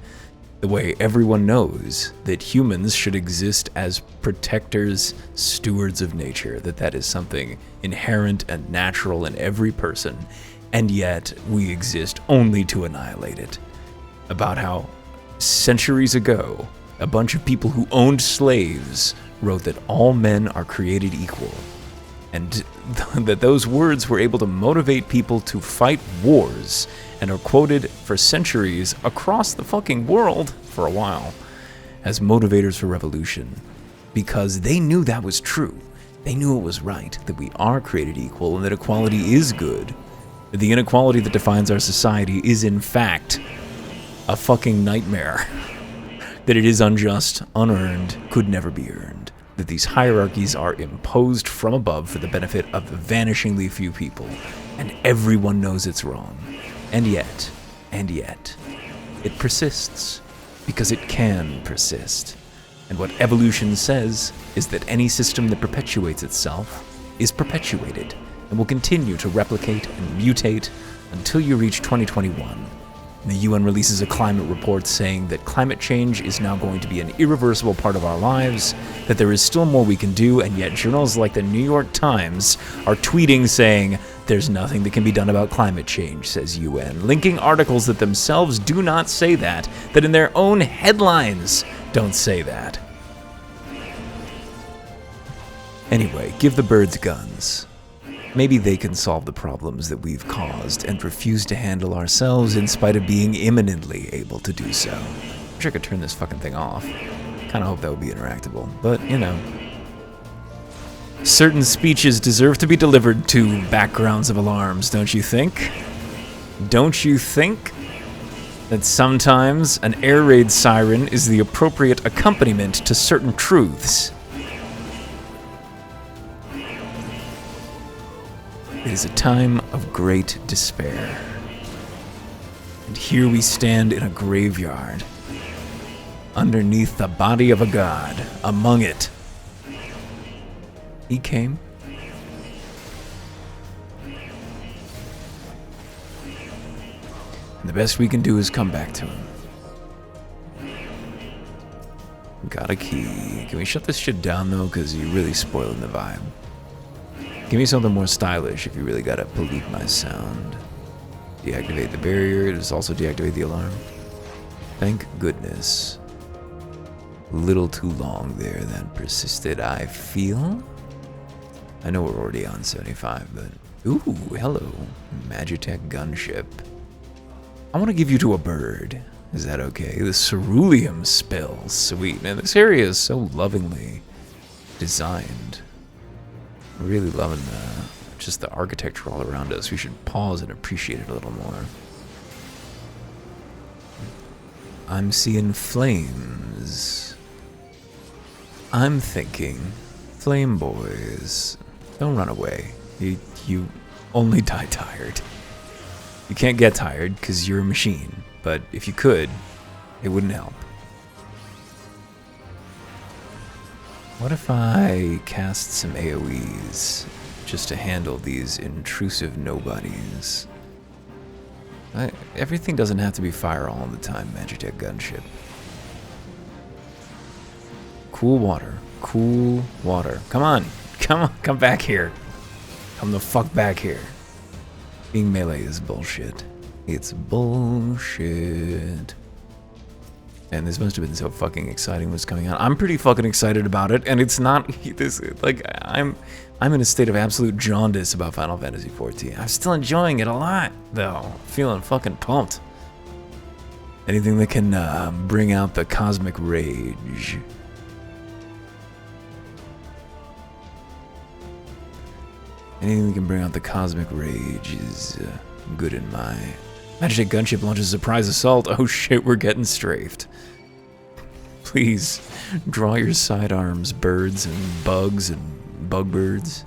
The way everyone knows that humans should exist as protectors, stewards of nature, that is something inherent and natural in every person, and yet we exist only to annihilate it. About how centuries ago, a bunch of people who owned slaves wrote that all men are created equal, and that those words were able to motivate people to fight wars, and are quoted for centuries across the fucking world for a while as motivators for revolution, because they knew that was true. They knew it was right, that we are created equal and that equality is good. That the inequality that defines our society is in fact a fucking nightmare. That it is unjust, unearned, could never be earned. That these hierarchies are imposed from above for the benefit of vanishingly few people. And everyone knows it's wrong. And yet, it persists. Because it can persist. And what evolution says is that any system that perpetuates itself is perpetuated and will continue to replicate and mutate until you reach 2021. The UN releases a climate report saying that climate change is now going to be an irreversible part of our lives, that there is still more we can do, and yet journals like the New York Times are tweeting saying, "There's nothing that can be done about climate change," says UN, linking articles that themselves do not say that in their own headlines don't say that. Anyway, give the birds guns. Maybe they can solve the problems that we've caused and refuse to handle ourselves in spite of being imminently able to do so. Wish I could turn this fucking thing off. Kinda hope that would be interactable, but you know. Certain speeches deserve to be delivered to backgrounds of alarms, don't you think? Don't you think that sometimes an air raid siren is the appropriate accompaniment to certain truths? It is a time of great despair. And here we stand in a graveyard, underneath the body of a god, among it. He came. And the best we can do is come back to him. Got a key. Can we shut this shit down though? Because you're really spoiling the vibe. Give me something more stylish if you really gotta pollute my sound. Deactivate the barrier. Does also deactivate the alarm. Thank goodness. A little too long there, that persisted, I feel. I know we're already on 75, but... Ooh, hello. Magitech gunship. I want to give you to a bird. Is that okay? The ceruleum spill. Sweet. Now, this area is so lovingly designed. I'm really loving just the architecture all around us. We should pause and appreciate it a little more. I'm seeing flames. I'm thinking, flame boys, don't run away. You only die tired. You can't get tired because you're a machine, but if you could, it wouldn't help. What if I cast some AoEs just to handle these intrusive nobodies? Everything doesn't have to be fire all the time, Magitech gunship. Cool water. Cool water. Come on. Come back here. Come the fuck back here. Being melee is bullshit. It's bullshit. And this must have been so fucking exciting what's coming out. I'm pretty fucking excited about it, and it's not this like I'm in a state of absolute jaundice about Final Fantasy XIV. I'm still enjoying it a lot, though. Feeling fucking pumped. Anything that can bring out the cosmic rage. Anything that can bring out the cosmic rage is good in my... Magitech gunship launches a surprise assault. Oh shit, we're getting strafed. Please, draw your sidearms, birds and bugs and bug birds.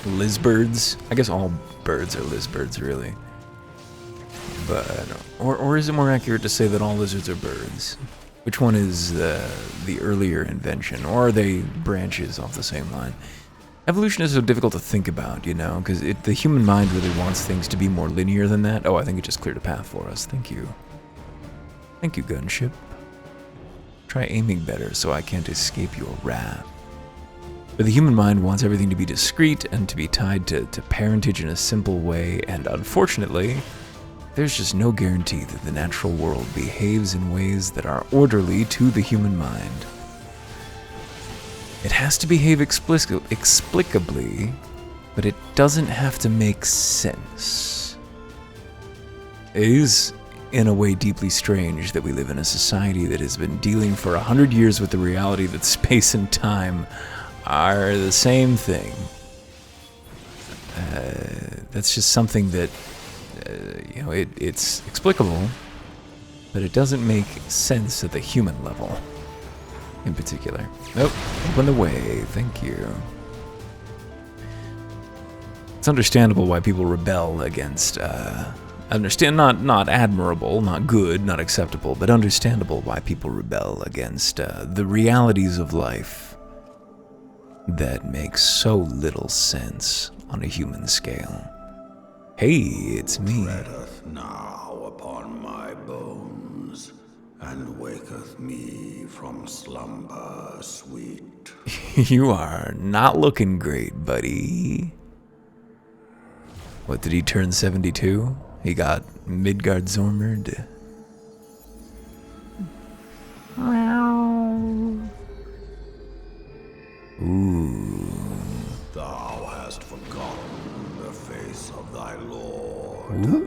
Lizbirds. I guess all birds are lizbirds, really. But, or is it more accurate to say that all lizards are birds? Which one is the earlier invention? Or are they branches off the same line? Evolution is so difficult to think about, you know, because the human mind really wants things to be more linear than that. Oh, I think it just cleared a path for us. Thank you. Thank you, gunship. Try aiming better so I can't escape your wrath. But the human mind wants everything to be discrete and to be tied to parentage in a simple way, and unfortunately, there's just no guarantee that the natural world behaves in ways that are orderly to the human mind. It has to behave explicably, but it doesn't have to make sense. It is, in a way, deeply strange that we live in a society that has been dealing for 100 years with the reality that space and time are the same thing. That's just something that, it's explicable, but it doesn't make sense at the human level, in particular. Nope, open the way, thank you. It's understandable why people rebel against, not admirable, not good, not acceptable, but understandable why people rebel against the realities of life that make so little sense on a human scale. Hey, it's me. Treadeth now upon my bones, and waketh me from slumber sweet. You are not looking great, buddy. What, did he turn 72? He got Midgard-Zormerd. Ooh. Thou hast forgotten the face of thy lord. Ooh.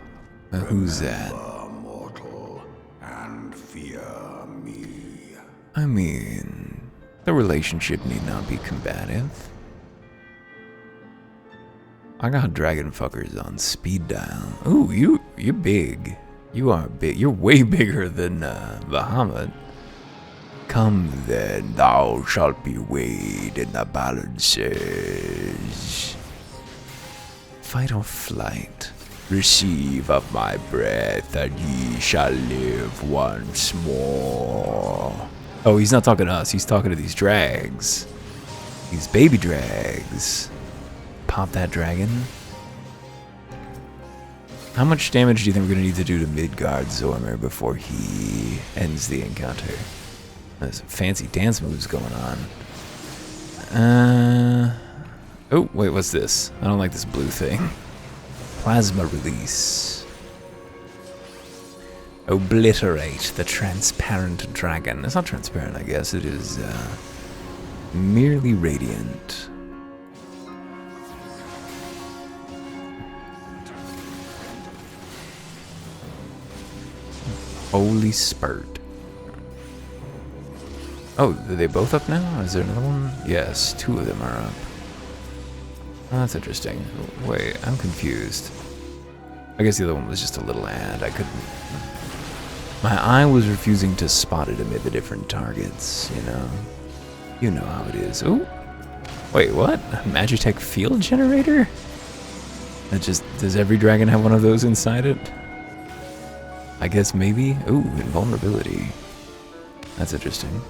Who's that? Remember, mortal, and fear me. I mean, the relationship need not be combative. I got dragon fuckers on speed dial. Ooh, you're big. You are big. You're way bigger than Bahamut. Come then, thou shalt be weighed in the balances. Fight or flight. Receive of my breath, and ye shall live once more. Oh, he's not talking to us. He's talking to these drags. These baby drags. Pop that dragon. How much damage do you think we're going to need to do to Midgard-Zormr before he ends the encounter? There's some fancy dance moves going on. Oh, wait, what's this? I don't like this blue thing. Plasma release. Obliterate the transparent dragon. It's not transparent, I guess. It is merely radiant. Holy spurt. Oh, are they both up now? Is there another one? Yes, 2 of them are up. Oh, that's interesting. Wait, I'm confused. I guess the other one was just a little ad. I couldn't... My eye was refusing to spot it amid the different targets, you know? You know how it is. Ooh! Wait, what? A Magitech field generator? That just... Does every dragon have one of those inside it? I guess maybe? Ooh, invulnerability. That's interesting.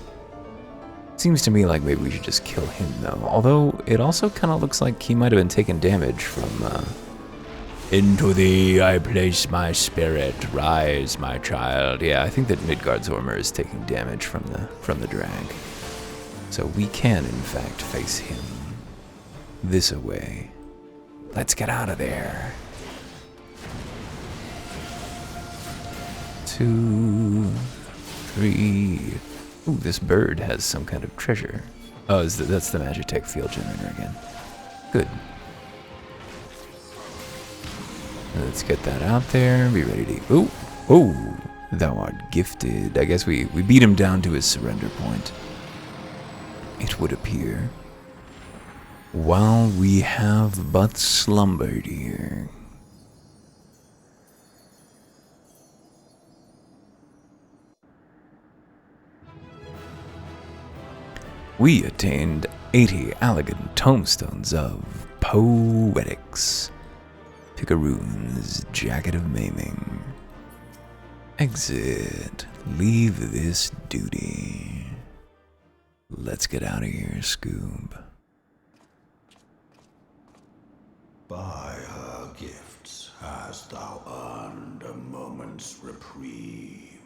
Seems to me like maybe we should just kill him, though. Although, it also kind of looks like he might have been taking damage from, Into thee I place my spirit, rise, my child. Yeah, I think that Midgard-Zormr is taking damage from the drag. So we can, in fact, face him. This away. Let's get out of there. 2, 3... Ooh, this bird has some kind of treasure. Oh, that's the Magitech field generator again. Good. Let's get that out there. Be ready to... Ooh! Oh! Thou art gifted. I guess we beat him down to his surrender point. It would appear. While we have but slumbered here. We attained 80 elegant tomestones of poetics. Picaroon's Jacket of Maiming. Exit. Leave this duty. Let's get out of here, Scoob. By her gifts hast thou earned a moment's reprieve.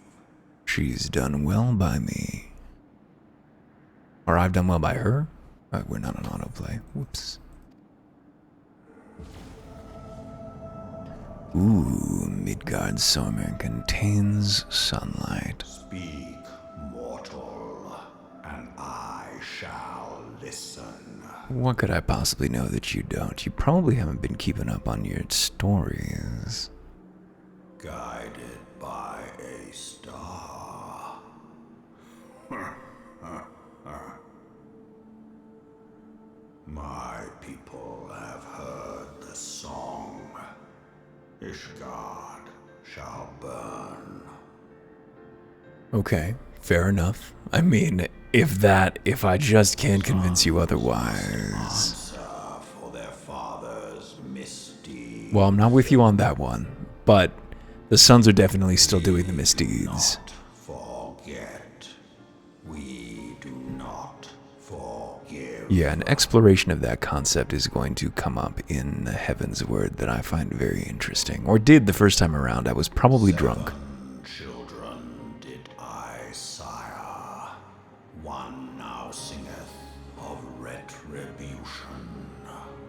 She's done well by me. Or I've done well by her? We're not on autoplay. Whoops. Ooh, Midgard-Zormr contains sunlight. Speak, mortal, and I shall listen. What could I possibly know that you don't? You probably haven't been keeping up on your stories. Guided by a star. My people have heard the song. Ishgard shall burn. Okay, fair enough. I mean, if I just can't convince you otherwise. Answer for their father's misdeeds. Well, I'm not with you on that one, but the sons are definitely still doing the misdeeds. Forget. We do not forgive. Yeah, an exploration of that concept is going to come up in the Heaven's Word that I find very interesting. Or did the first time around. I was probably drunk. 7 children did I sire. One now singeth of retribution.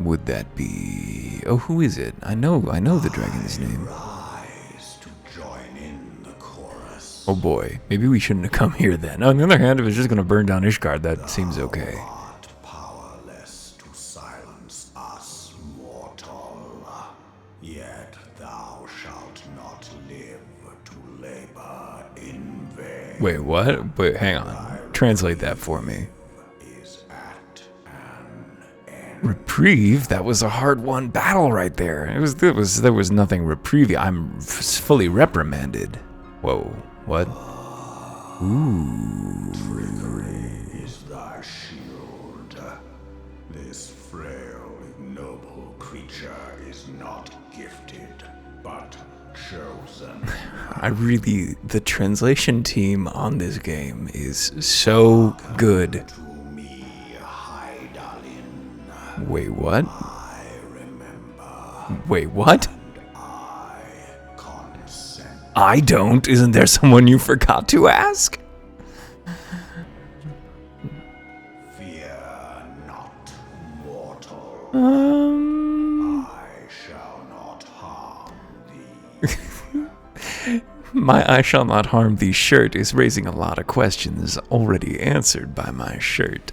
Would that be... Oh, who is it? I know the dragon's name. Rise to join in the chorus. Oh boy, maybe we shouldn't have come here then. On the other hand, if it's just going to burn down Ishgard, that seems okay. Art powerless to silence us, mortal. Yet thou shalt not live to labor in vain. Wait, what? Wait, hang on. Translate that for me. Is at an end. Reprieve? That was a hard-won battle right there. There was nothing reprieve. I'm fully reprimanded. Whoa, what? Ooh. Trickery is thy shield. This frail, ignoble creature is not gifted, but chosen. The translation team on this game is so good. To me, Hydaelyn. Wait, what? I remember. Wait, what? I consent. I don't. Isn't there someone you forgot to ask? Fear not, mortal. I shall not harm thee. My I shall not harm thee shirt is raising a lot of questions already answered by my shirt.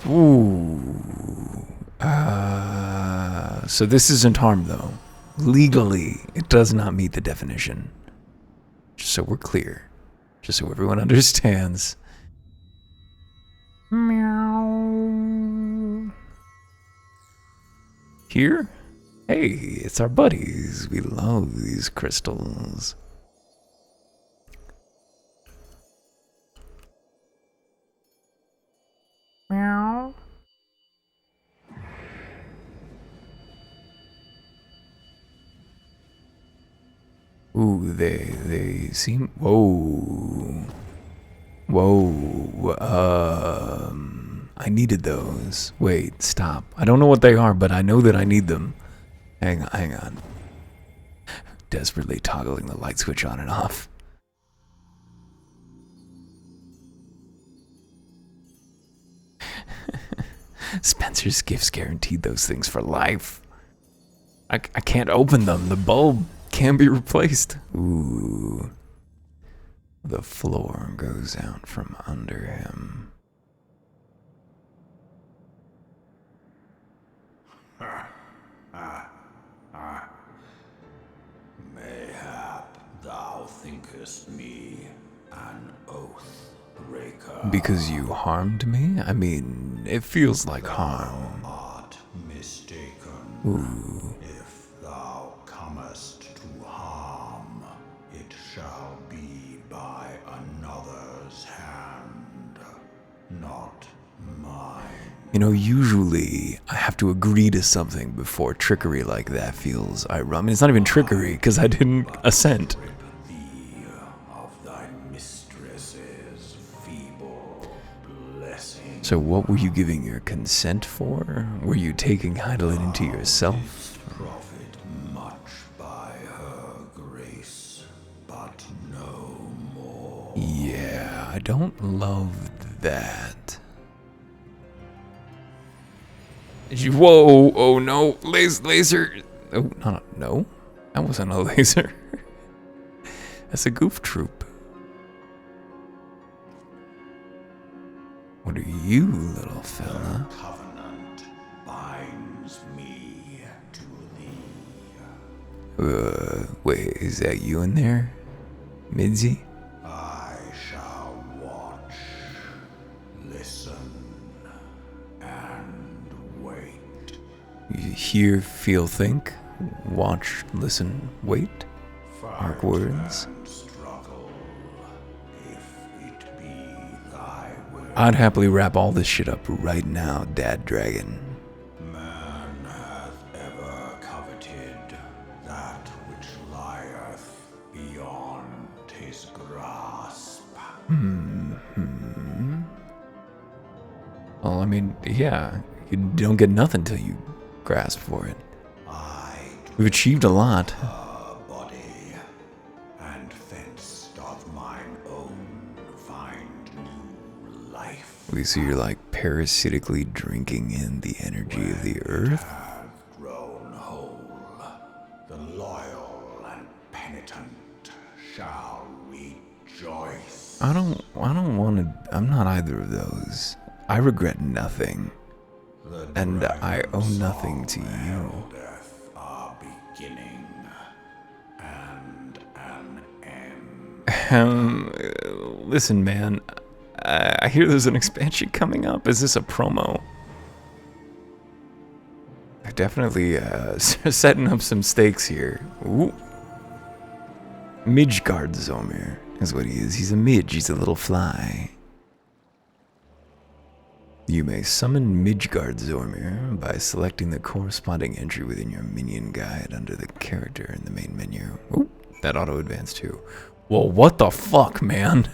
Ooh. So this isn't harm though. Legally, it does not meet the definition. Just so we're clear. Just so everyone understands. Meow. Here? Hey, it's our buddies. We love these crystals. Meow. Ooh, they seem... Whoa. Whoa. I needed those. Wait, stop. I don't know what they are, but I know that I need them. Hang on. Desperately toggling the light switch on and off. Spencer's gifts guaranteed those things for life. I can't open them. The bulb can be replaced. Ooh. The floor goes out from under him. Mayhap thou thinkest me an oath breaker. Because you harmed me? I mean, it feels like harm. Art mistaken. Ooh. If thou comest to harm, it shall be by another's hand, not mine. You know, usually I have to agree to something before trickery like that feels ironic. I mean, it's not even trickery because I didn't assent. Strip thee of thy mistress's feeble blessing. So what were you giving your consent for? Were you taking Hydaelyn into yourself? Profit much by her grace, but no more. Yeah, I don't love that. Whoa, oh no, laser. Oh, no, that wasn't a laser. That's a goof troop. What are you, little fella? Covenant binds me to thee. Wait, is that you in there? Midzi? I shall watch You hear, feel, think, watch, listen, wait. Mark words. I'd happily wrap all this shit up right now, Dad Dragon. Man hath ever coveted that which lieth beyond his grasp. Well, I mean, yeah, you don't get nothing till you grasp for it. We've achieved a lot. Body and thence doth mine own find new life. We see you're like parasitically drinking in the energy of the earth. Hath grown whole, the loyal and penitent shall rejoice. I don't want to. I'm not either of those. I regret nothing, and I owe nothing to you. Death are beginning and an end. Listen, man. I hear there's an expansion coming up. Is this a promo? They're definitely setting up some stakes here. Ooh. Midgard Zormir is what he is. He's a midge. He's a little fly. You may summon Midgard Zormir by selecting the corresponding entry within your minion guide under the character in the main menu. Ooh, that auto-advance too. Whoa, what the fuck, man?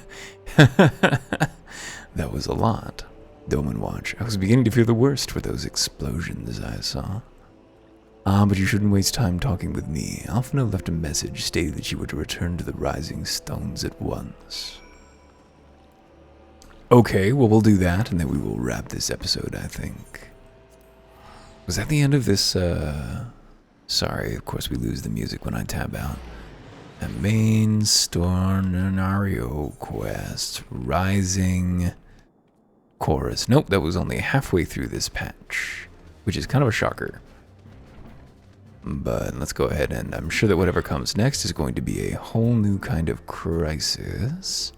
That was a lot. Doman Watch. I was beginning to fear the worst for those explosions I saw. But you shouldn't waste time talking with me. Alphinaud left a message stating that you were to return to the Rising Stones at once. Okay, well, we'll do that, and then we will wrap this episode, I think. Was that the end of this, Sorry, of course we lose the music when I tab out. The main scenario quest, Rising Chorus. Nope, that was only halfway through this patch, which is kind of a shocker. But let's go ahead, and I'm sure that whatever comes next is going to be a whole new kind of crisis.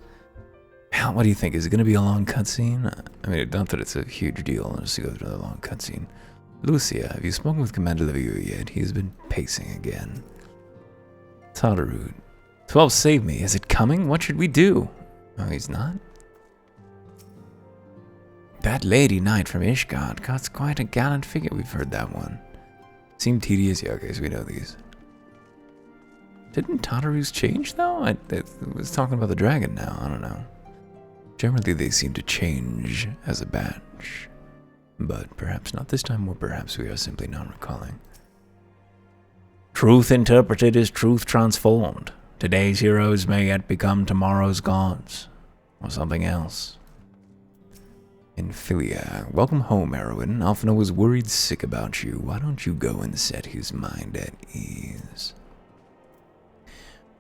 Hell, what do you think? Is it going to be a long cutscene? I mean, not that it's a huge deal unless you go through another long cutscene. Lucia, have you spoken with Commander Levio yet? He's been pacing again. Tadaru, 12 save me. Is it coming? What should we do? Oh, he's not? That lady knight from Ishgard got quite a gallant figure. We've heard that one. Seemed tedious. Yeah, okay, so we know these. Didn't Tadaru's change, though? I was talking about the dragon now. I don't know. Generally, they seem to change as a batch. But perhaps not this time, or perhaps we are simply not recalling. Truth interpreted is truth transformed. Today's heroes may yet become tomorrow's gods. Or something else. Infilia, welcome home, Erwin. Alphinaud was worried sick about you. Why don't you go and set his mind at ease?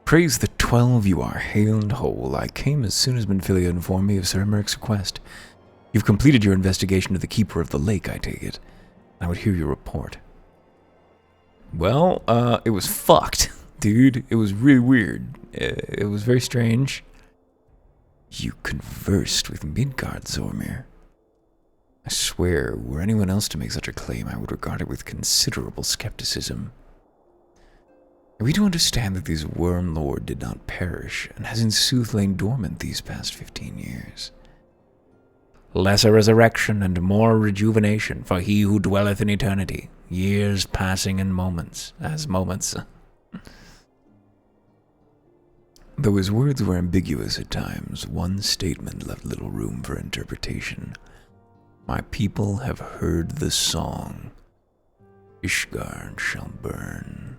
Praise the 12, you are hale and whole. I came as soon as Minfilia informed me of Sir Emeric's request. You've completed your investigation of the Keeper of the Lake, I take it. I would hear your report. Well, it was fucked, dude. It was really weird. It was very strange. You conversed with Midgard Zormir. I swear, were anyone else to make such a claim, I would regard it with considerable skepticism. Are we to understand that this worm lord did not perish, and has in sooth lain dormant these past 15 years? Lesser resurrection and more rejuvenation for he who dwelleth in eternity, years passing in moments, as moments. Though his words were ambiguous at times, one statement left little room for interpretation. My people have heard the song. Ishgard shall burn.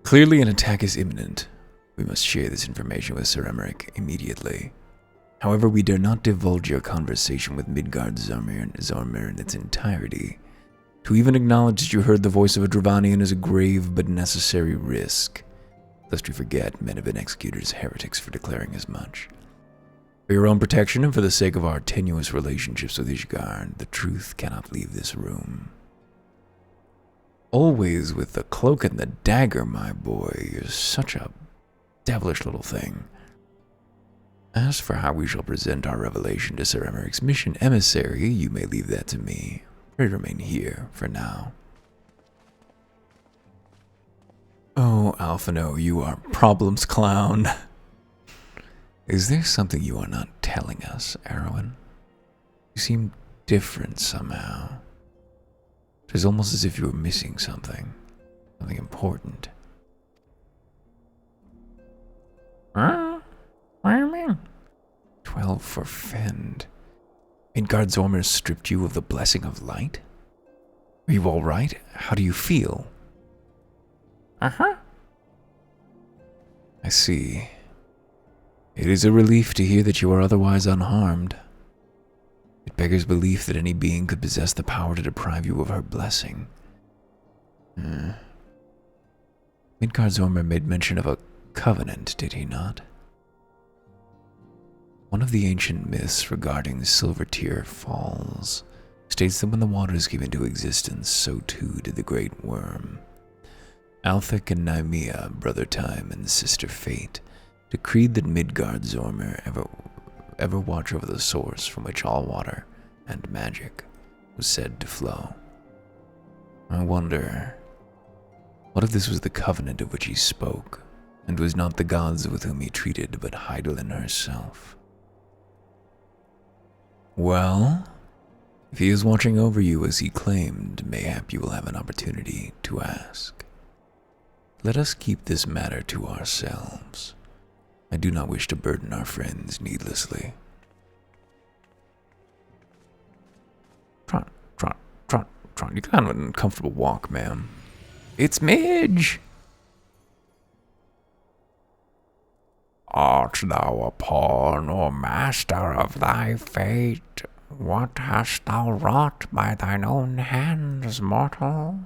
Clearly an attack is imminent. We must share this information with Sir Emeric immediately. However, we dare not divulge your conversation with Midgard Zormir in its entirety. To even acknowledge that you heard the voice of a Dravanian is a grave but necessary risk, lest we forget men have been executed as heretics for declaring as much. For your own protection and for the sake of our tenuous relationships with Ishgard, the truth cannot leave this room. Always with the cloak and the dagger, my boy. You're such a devilish little thing. As for how we shall present our revelation to Sir Emeric's mission emissary, you may leave that to me. Pray remain here for now. Oh, Alphino, you are problems clown. Is there something you are not telling us, Erwin? You seem different somehow. It is almost as if you were missing something. Something important. Huh? What do you mean? 12 for Fend. Midgard Zormer stripped you of the blessing of light? Are you alright? How do you feel? Uh-huh. I see. It is a relief to hear that you are otherwise unharmed. It beggars belief that any being could possess the power to deprive you of her blessing. Midgard Zormer made mention of a covenant, did he not? One of the ancient myths regarding Silvertear Falls states that when the waters came into existence, so too did the Great Worm. Althik and Nymea, Brother Time and Sister Fate, decreed that Midgard Zormer ever watch over the source from which all water and magic was said to flow. I wonder, what if this was the covenant of which he spoke, and was not the gods with whom he treated, but Heidelin herself? Well, if he is watching over you as he claimed, mayhap you will have an opportunity to ask. Let us keep this matter to ourselves. I do not wish to burden our friends needlessly. Trot. You kind of an uncomfortable walk, ma'am. It's Midge! Art thou a pawn or master of thy fate? What hast thou wrought by thine own hands, mortal?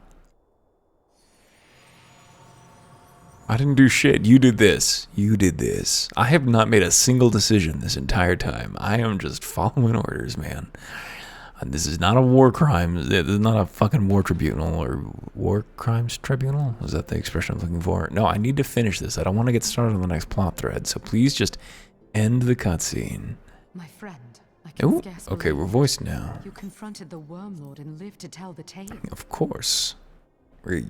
I didn't do shit. You did this. You did this. I have not made a single decision this entire time. I am just following orders, man. And this is not a war crime. This is not a fucking war tribunal or war crimes tribunal. Is that the expression I'm looking for? No, I need to finish this. I don't want to get started on the next plot thread. So please just end the cutscene. My friend, I can Oh, scarce okay, believe we're voiced now. you confronted the Wormlord and lived to tell the tale. Of course.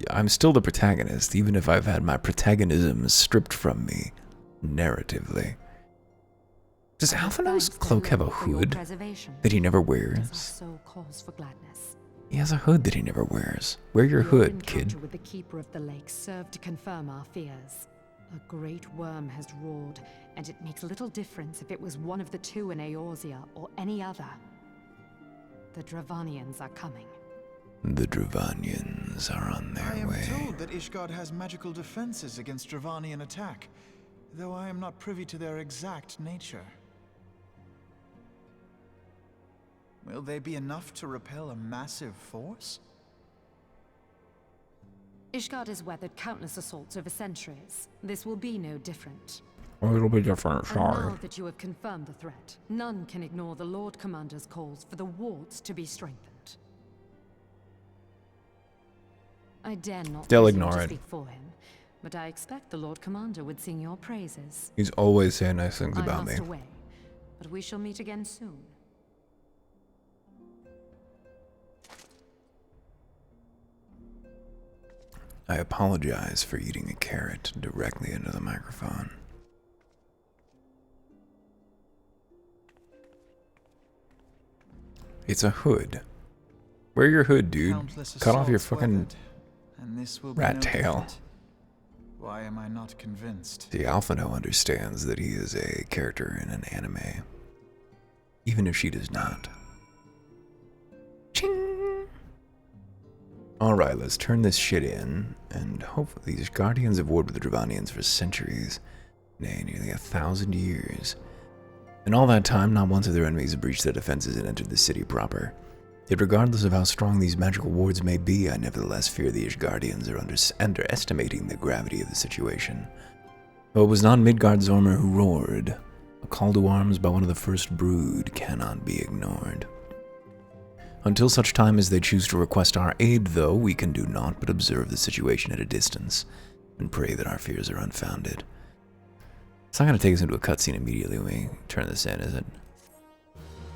I'm still the protagonist, even if I've had my protagonism stripped from me, narratively. Does Alphino's cloak have a hood that he never wears? Soul calls for gladness. He has a hood that he never wears. Wear your hood, kid. With the Keeper of the Lake served to confirm our fears. A great worm has roared, and it makes little difference if it was one of the two in Eorzea or any other. The Dravanians are coming. The Dravanians are on their way. I am told that Ishgard has magical defenses against Dravanian attack, though I am not privy to their exact nature. Will they be enough to repel a massive force? Ishgard has weathered countless assaults over centuries. This will be no different. A little bit different, And sorry. now that you have confirmed the threat, none can ignore the Lord Commander's calls for the wards to be strengthened. I dare not They'll presume ignore to it. speak for him, but I expect the Lord Commander would sing your praises. He's always saying nice things I about must me. away, but we shall meet again soon. I apologize for eating a carrot directly into the microphone. It's a hood. Wear your hood, dude. Countless Cut off your assaults fucking weathered, and this will be rat no tail. different. Why am I not convinced? See, Alphino understands that he is a character in an anime. Even if she does not. Ching! Alright, let's turn this shit in, and hopefully these Guardians have warred with the Dravanians for centuries, nay, nearly 1,000 years. In all that time, not once have their enemies breached their defenses and entered the city proper. Yet regardless of how strong these magical wards may be, I nevertheless fear the Ishgardians are underestimating the gravity of the situation. Though it was not Midgard Zormer who roared, a call to arms by one of the first brood cannot be ignored. Until such time as they choose to request our aid, though, we can do naught but observe the situation at a distance, and pray that our fears are unfounded. It's not going to take us into a cutscene immediately when we turn this in, is it?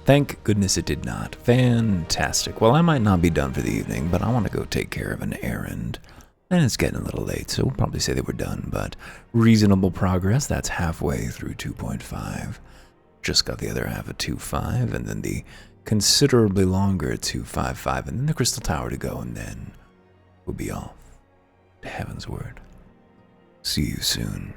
Thank goodness it did not. Fantastic. Well, I might not be done for the evening, but I want to go take care of an errand. And it's getting a little late, so we'll probably say that we're done, but reasonable progress. That's halfway through 2.5. Just got the other half of 2.5, and then the considerably longer 2.55, and then the Crystal Tower to go, and then we'll be off to Heaven's Word. See you soon.